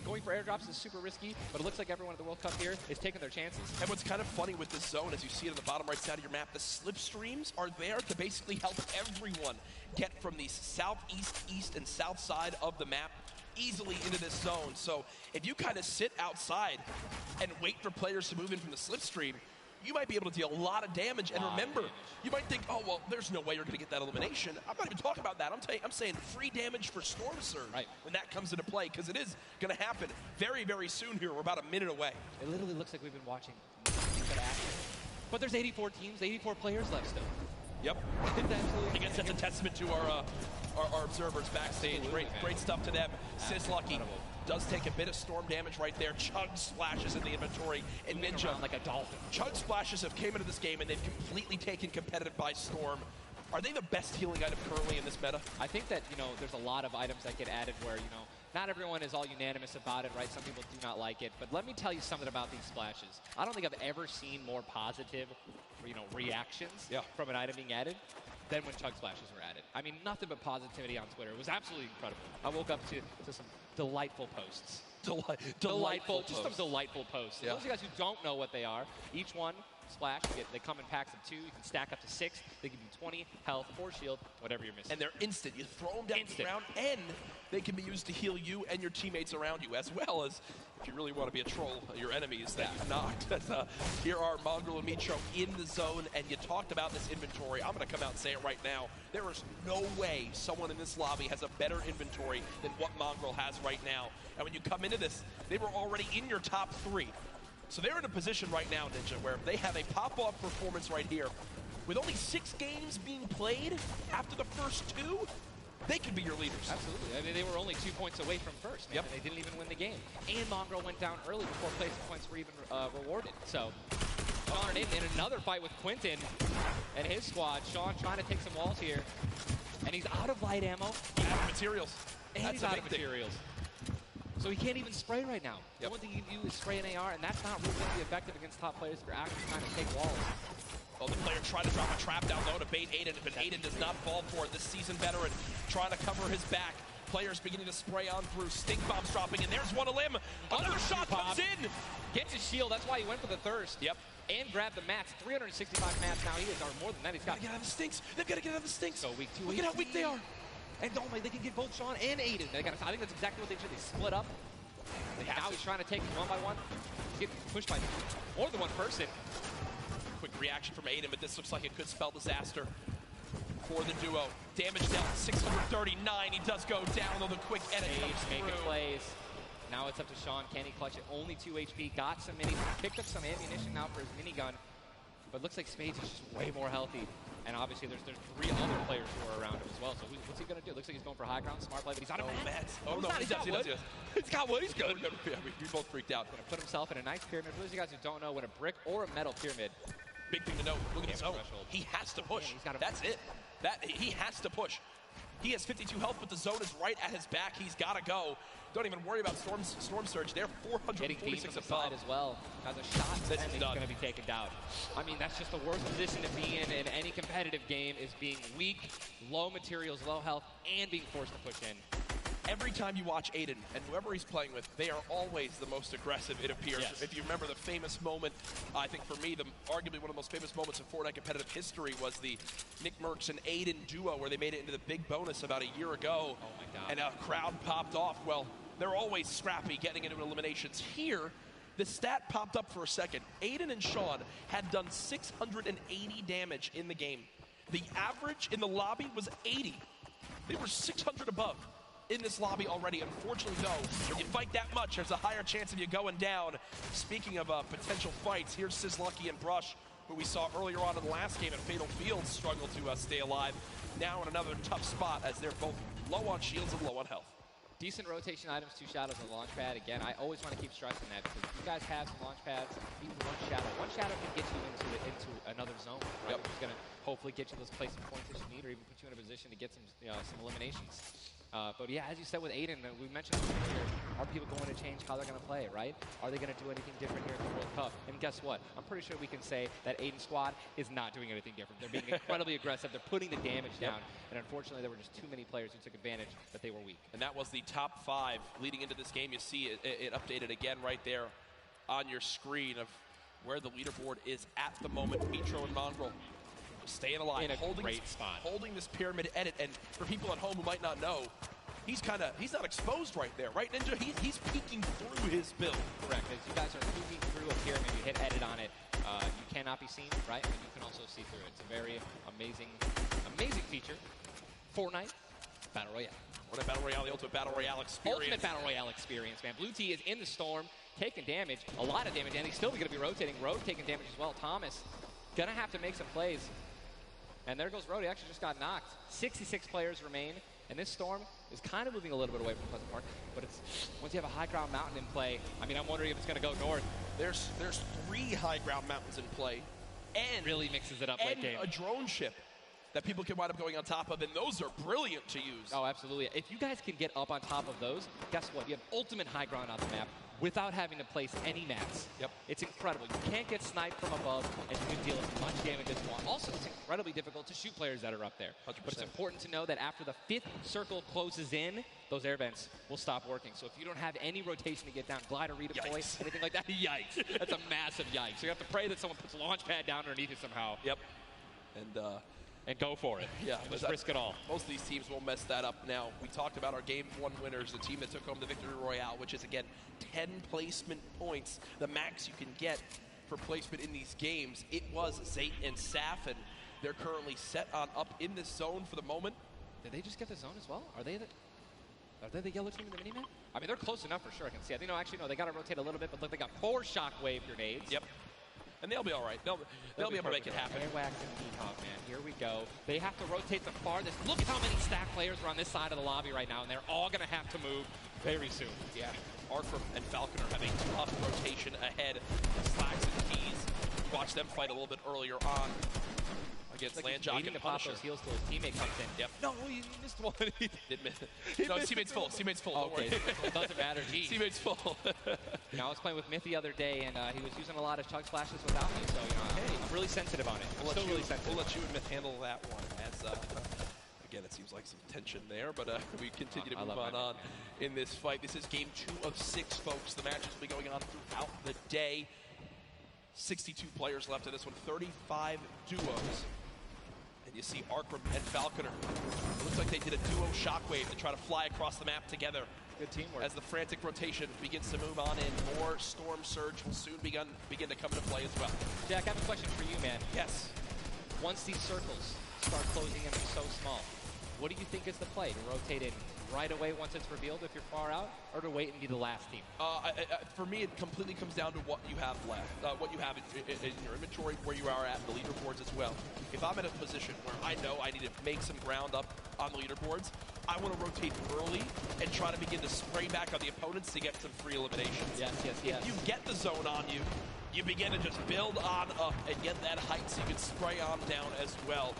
Going for airdrops is super risky, but it looks like everyone at the World Cup here is taking their chances. And what's kind of funny with this zone, as you see it on the bottom right side of your map, the slipstreams are there to basically help everyone get from the southeast, east, and south side of the map easily into this zone. So if you kind of sit outside and wait for players to move in from the slipstream, you might be able to deal a lot of damage. And remember, you might think, oh, well, there's no way you're going to get that elimination. I'm not even talking about that. I'm saying free damage for Storm Surge when that comes into play, because it is going to happen very, very soon here. We're about a minute away. It literally looks like we've been watching that action. But there's 84 teams, 84 players left still. Yep. I guess that's a testament to our observers backstage. Great stuff to them. Sizlucky does take a bit of storm damage right there. Chug splashes in the inventory. And Ninja, like a dolphin. Chug splashes have came into this game and they've completely taken competitive by storm. Are they the best healing item currently in this meta? I think that, there's a lot of items that get added where, not everyone is all unanimous about it, right? Some people do not like it. But let me tell you something about these splashes. I don't think I've ever seen more positive, reactions from an item being added than when Chug Splashes were added. I mean, nothing but positivity on Twitter. It was absolutely incredible. I woke up to some delightful posts. Delightful Just some delightful posts. Yeah. Those of you guys who don't know what they are, each one, splash, they come in packs of 2. You can stack up to 6. They give you 20 health or shield, whatever you're missing. And they're instant. You throw them down the ground, and they can be used to heal you and your teammates around you, as well as, if you really want to be a troll, your enemies that you've knocked. Here are Mongrel and Mitro in the zone, and you talked about this inventory. I'm going to come out and say it right now. There is no way someone in this lobby has a better inventory than what Mongrel has right now. And when you come into this, they were already in your top 3. So they're in a position right now, Ninja, where if they have a pop-off performance right here, with only 6 games being played after the first 2, they could be your leaders. Absolutely. I mean, they were only 2 points away from first, man, and they didn't even win the game. And Mongrel went down early before placement points were even rewarded. So, Sean and Aiden in another fight with Quentin and his squad. Sean trying to take some walls here. And he's out of light ammo. Out of materials. And That's he's a out big of thing. materials. So he can't even spray right now. The only thing you can do is spray an AR, and that's not really going to be effective against top players if you're actually trying to take walls. Well, the player tried to drop a trap down low to bait Aiden, but Aiden does not fall for it. This seasoned veteran trying to cover his back. Players beginning to spray on through. Stink bombs dropping, and there's one of limb. Another shot comes in. Gets his shield. That's why he went for the thirst. Yep. And grabbed the mats. 365 mats now. He is, or more than that. He's got. Gotta get out of the stinks. They've got to get out of the stinks. So weak. 2 Look at how weak they are. And don't they can get both Sean and Aiden. I think that's exactly what they should. They split up. Now he's trying to take them one by one. He's getting pushed by more than one person. Quick reaction from Aiden, but this looks like it could spell disaster for the duo. Damage dealt 639. He does go down, though the quick edit comes making through. plays. Now it's up to Sean. Can he clutch it? Only 2 HP. Got some minis. Picked up some ammunition now for his minigun. But looks like Spades is just way more healthy. And obviously there's 3 other players who are around him as well. So what's he going to do? Looks like he's going for high ground. Smart play, but he's out of mats. Oh, no, he's got wood. He's got wood. He's good. We both freaked out. Going to put himself in a nice pyramid. For those of you guys who don't know, when a brick or a metal pyramid. Big thing to note. Look at his zone. He has to push. That's it. He has to push. He has 52 health, but the zone is right at his back. He's got to go. Don't even worry about Storm Surge. They're 446 above as well. Has a shot, and he's going to be taken down. I mean, that's just the worst position to be in any competitive game, is being weak, low materials, low health, and being forced to push in. Every time you watch Aiden and whoever he's playing with, they are always the most aggressive, it appears. Yes. If you remember the famous moment, I think for me, arguably one of the most famous moments in Fortnite competitive history was the Nick Merckx and Aiden duo, where they made it into the big bonus about a year ago. Oh my God. And a crowd popped off. Well, they're always scrappy getting into eliminations. Here, the stat popped up for a second. Aiden and Sean had done 680 damage in the game. The average in the lobby was 80. They were 600 above in this lobby already. Unfortunately, though, when you fight that much, there's a higher chance of you going down. Speaking of potential fights, here's Sizlucky and Brush, who we saw earlier on in the last game at Fatal Fields, struggle to stay alive. Now in another tough spot, as they're both low on shields and low on health. Decent rotation items, 2 shadows and launch pad. Again, I always want to keep stressing that, because if you guys have some launch pads, even one shadow can get you into another zone. Right? Which is going to hopefully get you those placement points that you need, or even put you in a position to get some eliminations. But yeah, as you said with Aiden, we mentioned earlier, are people going to change how they're going to play, right? Are they going to do anything different here at the World Cup? And guess what? I'm pretty sure we can say that Aiden's squad is not doing anything different. They're being incredibly aggressive. They're putting the damage down. And unfortunately, there were just too many players who took advantage that they were weak. And that was the top 5 leading into this game. You see it updated again right there on your screen of where the leaderboard is at the moment. Mitro and Mongrel staying alive, in a great spot, holding this pyramid edit. And for people at home who might not know, he's not exposed right there, right, Ninja? He's peeking through his build. Correct. As you guys are peeking through a pyramid, you hit edit on it, you cannot be seen, right? And you can also see through it. It's a very amazing feature. Fortnite Battle Royale. Fortnite Battle Royale, the ultimate Battle Royale experience. Ultimate Battle Royale experience, man. Blue T is in the storm, taking damage, a lot of damage, and he's still going to be rotating. Rogue taking damage as well. Thomas going to have to make some plays. And there goes Road. He actually just got knocked. 66 players remain. And this storm is kind of moving a little bit away from Pleasant Park. But it's once you have a high ground mountain in play, I mean, I'm wondering if it's going to go north. There's 3 high ground mountains in play. And really mixes it up late game. A drone ship that people can wind up going on top of. And those are brilliant to use. Oh, absolutely. If you guys can get up on top of those, guess what? You have ultimate high ground on the map without having to place any mats. Yep. It's incredible. You can't get sniped from above, and you can deal as much damage as you want. Also, it's incredibly difficult to shoot players that are up there. 100%. But it's important to know that after the 5th circle closes in, those air vents will stop working. So if you don't have any rotation to get down, glide or redeploy, anything like that, yikes. That's a massive yikes. So you have to pray that someone puts a launch pad down underneath it somehow. Yep. And go for it. Yeah, just risk it all. Most of these teams will mess that up. Now, we talked about our Game 1 winners, the team that took home the Victory Royale, which is, again, 10 placement points, the max you can get for placement in these games. It was Zayt and Saf, and they're currently set on up in this zone for the moment. Did they just get the zone as well? Are they the yellow team in the minimap? I mean, they're close enough for sure. I can see. I think, no, they got to rotate a little bit, but look, they got 4 shockwave grenades. Yep. And they'll be all right. They'll be able to make it happen. Airwax and Peacock, man. Here we go. They have to rotate the farthest. Look how many stack players are on this side of the lobby right now, and they're all going to have to move very soon. Yeah. Arkram and Falconer have a tough rotation ahead. Slacks and Keys. Watch them fight a little bit earlier on against Landjock and to pop Punisher. those heals till his teammate comes in. Yep. No, he missed one. Did miss. No, teammate's full. Teammate's full. Don't Okay, worry. it doesn't matter. Geez. Teammate's full. I was playing with Myth the other day, and he was using a lot of chug splashes without me, so I'm really sensitive on it. We'll really sensitive. We'll let you and Myth handle that one. As again, it seems like some tension there, but we continue to move on in this fight. This is game 2 of 6, folks. The matches will be going on throughout the day. 62 players left in this one, 35 duos. And You see Arkram and Falconer. It looks like they did a duo shockwave to try to fly across the map together. Good teamwork. As the frantic rotation begins to move on in, more Storm Surge will soon begin to come into play as well. Jack, I have a question for you, man. Yes. Once these circles start closing in so small, what do you think is the play? To rotate in right away once it's revealed if you're far out, or to wait and be the last team? For me, it completely comes down to what you have left, what you have in your inventory, where you are at, the leaderboards as well. If I'm in a position where I know I need to make some ground up on the leaderboards, I want to rotate early and try to begin to spray back on the opponents to get some free eliminations. Yes. If you get the zone on you, you begin to just build on up and get that height so you can spray on down as well.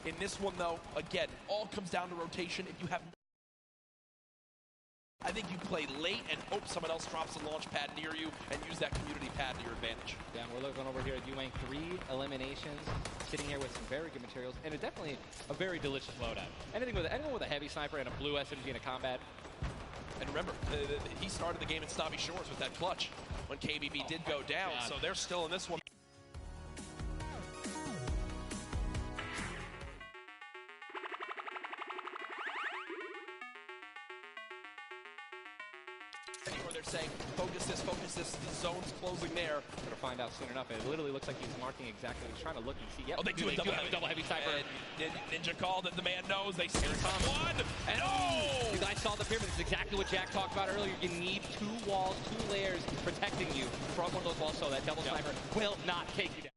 In this one, though, again, all comes down to rotation. If you have, I think you play late and hope someone else drops a launch pad near you and use that community pad to your advantage. Yeah, we're looking over here at Ewing, 3 eliminations, sitting here with some very good materials, and definitely a very delicious loadout. Anyone with a heavy sniper and a blue SMG in a combat. And remember, he started the game at Snobby Shores with that clutch when KBB did go down, so they're still in this one. They're saying, focus this, the zone's closing there. We're going to find out soon enough. It literally looks like he's marking exactly. He's trying to look and see. Yep. Oh, they do have a double heavy sniper. Ninja called it. The man knows. They see one. And you guys saw the pyramid. It's exactly what Jack talked about earlier. You need 2 walls, 2 layers protecting you from one of those walls so that double sniper will not take you down.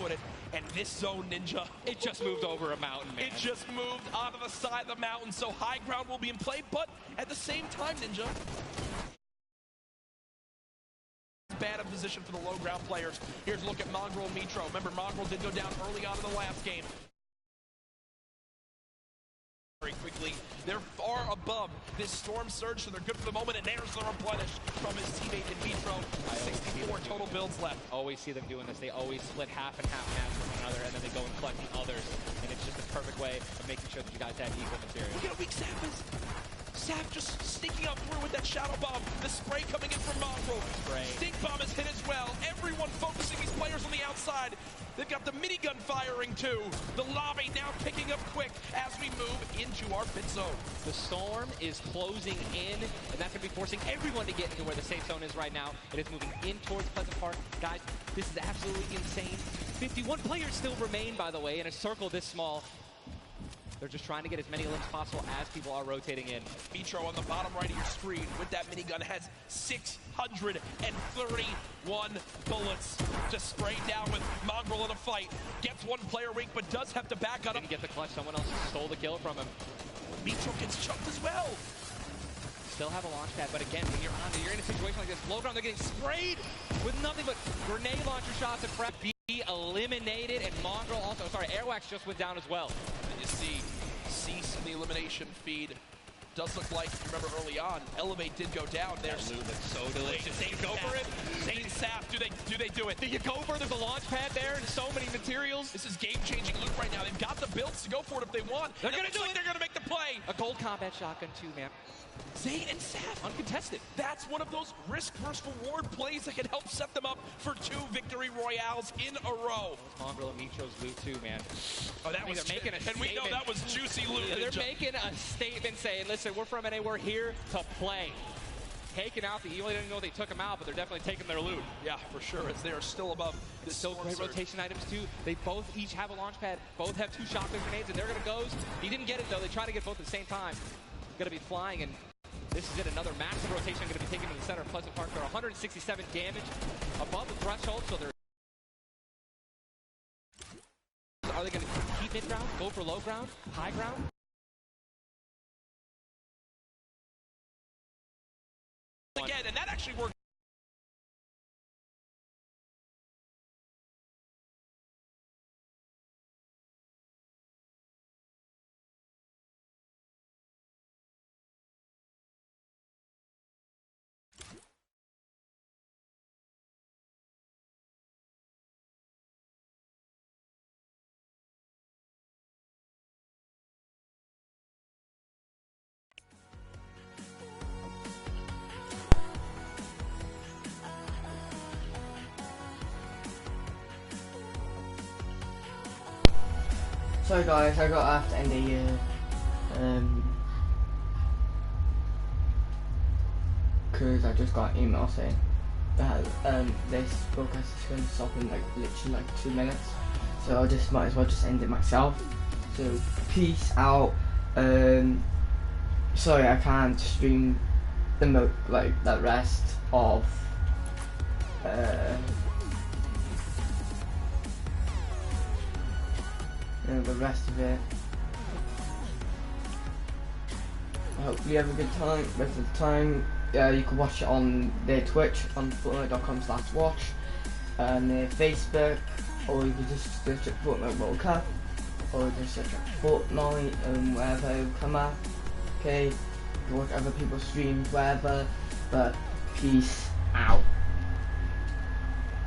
Put it, and this zone, Ninja, it just moved over a mountain, man. It just moved onto the side of the mountain, so high ground will be in play, but at the same time, Ninja, bad a position for the low ground players. Here's a look at Mongrel and Mitro. Remember, Mongrel did go down early on in the last game. Very quickly, they're far above this Storm Surge, so they're good for the moment, and there's the replenish from his teammate in Mitro. 64 total builds left. Always see them doing this. They always split half and half match with one another, and then they go and collect the others, and it's just a perfect way of making sure that you guys have equal material. Look at how weak Sap is. Sap just sneaking up through with that Shadow Bomb. The spray coming in from Mongrel. Stink Bomb is hit as well. Everyone focusing these players on the outside. They've got the minigun firing too. The lobby now picking up quick as we move into our pit zone. The storm is closing in, and that's going to be forcing everyone to get into where the safe zone is right now. It is moving in towards Pleasant Park. Guys, this is absolutely insane. 51 players still remain, by the way, in a circle this small. They're just trying to get as many limbs possible as people are rotating in. Mitro on the bottom right of your screen with that minigun has 631 bullets. Just sprayed down with Mongrel in a fight. Gets one player weak, but does have to back up. Didn't get the clutch. Someone else stole the kill from him. Mitro gets chucked as well. Still have a launch pad, but again, when you're in a situation like this, low ground, they're getting sprayed with nothing but grenade launcher shots and prep. Be eliminated, and Mongrel also, Airwax just went down as well. And you see Cease in the elimination feed. Does look like, remember early on, Elevate did go down. There's loot looks so delicious. They go for it. Zane Sap, do they do it? Do you go for it? There's a launch pad there and so many materials. This is game-changing loot right now. They've got the builds to go for it if they want. They're gonna do it. They're gonna make the play. A gold combat shotgun too, man. Zane and Sap uncontested. That's one of those risk versus reward plays that can help set them up for 2 victory royales in a row. Mongrel and Mitro's loot too, man. Oh, that was making a statement. And we know that was juicy loot. They're making a statement saying, listen, we're from NA, we're here to play. Taking out the Evil, they didn't know they took them out, but they're definitely taking their loot. Yeah, for sure, as they are still above this. Still great rotation items too. They both each have a launch pad, both have 2 shotgun grenades, and they're gonna go. He didn't get it though, they try to get both at the same time. Gonna be flying, and this is it, another massive rotation going to be taken to the center of Pleasant Park. They're 167 damage above the threshold, so they're... Are they going to keep mid-ground, go for low ground, high ground? Again, and that actually worked. sorry guys, I got asked to end the year. Because I just got an email saying that this broadcast is going to stop in like literally like 2 minutes. So I just might as well just end it myself. So peace out. Sorry I can't stream the the rest of the rest of it. I hope you have a good time, rest of the time. You can watch it on their Twitch, on Fortnite.com/watch, and their Facebook, or you can just search up Fortnite World Cup, or just search up Fortnite and wherever it will come up. Okay, you can watch other people's streams, wherever, but peace.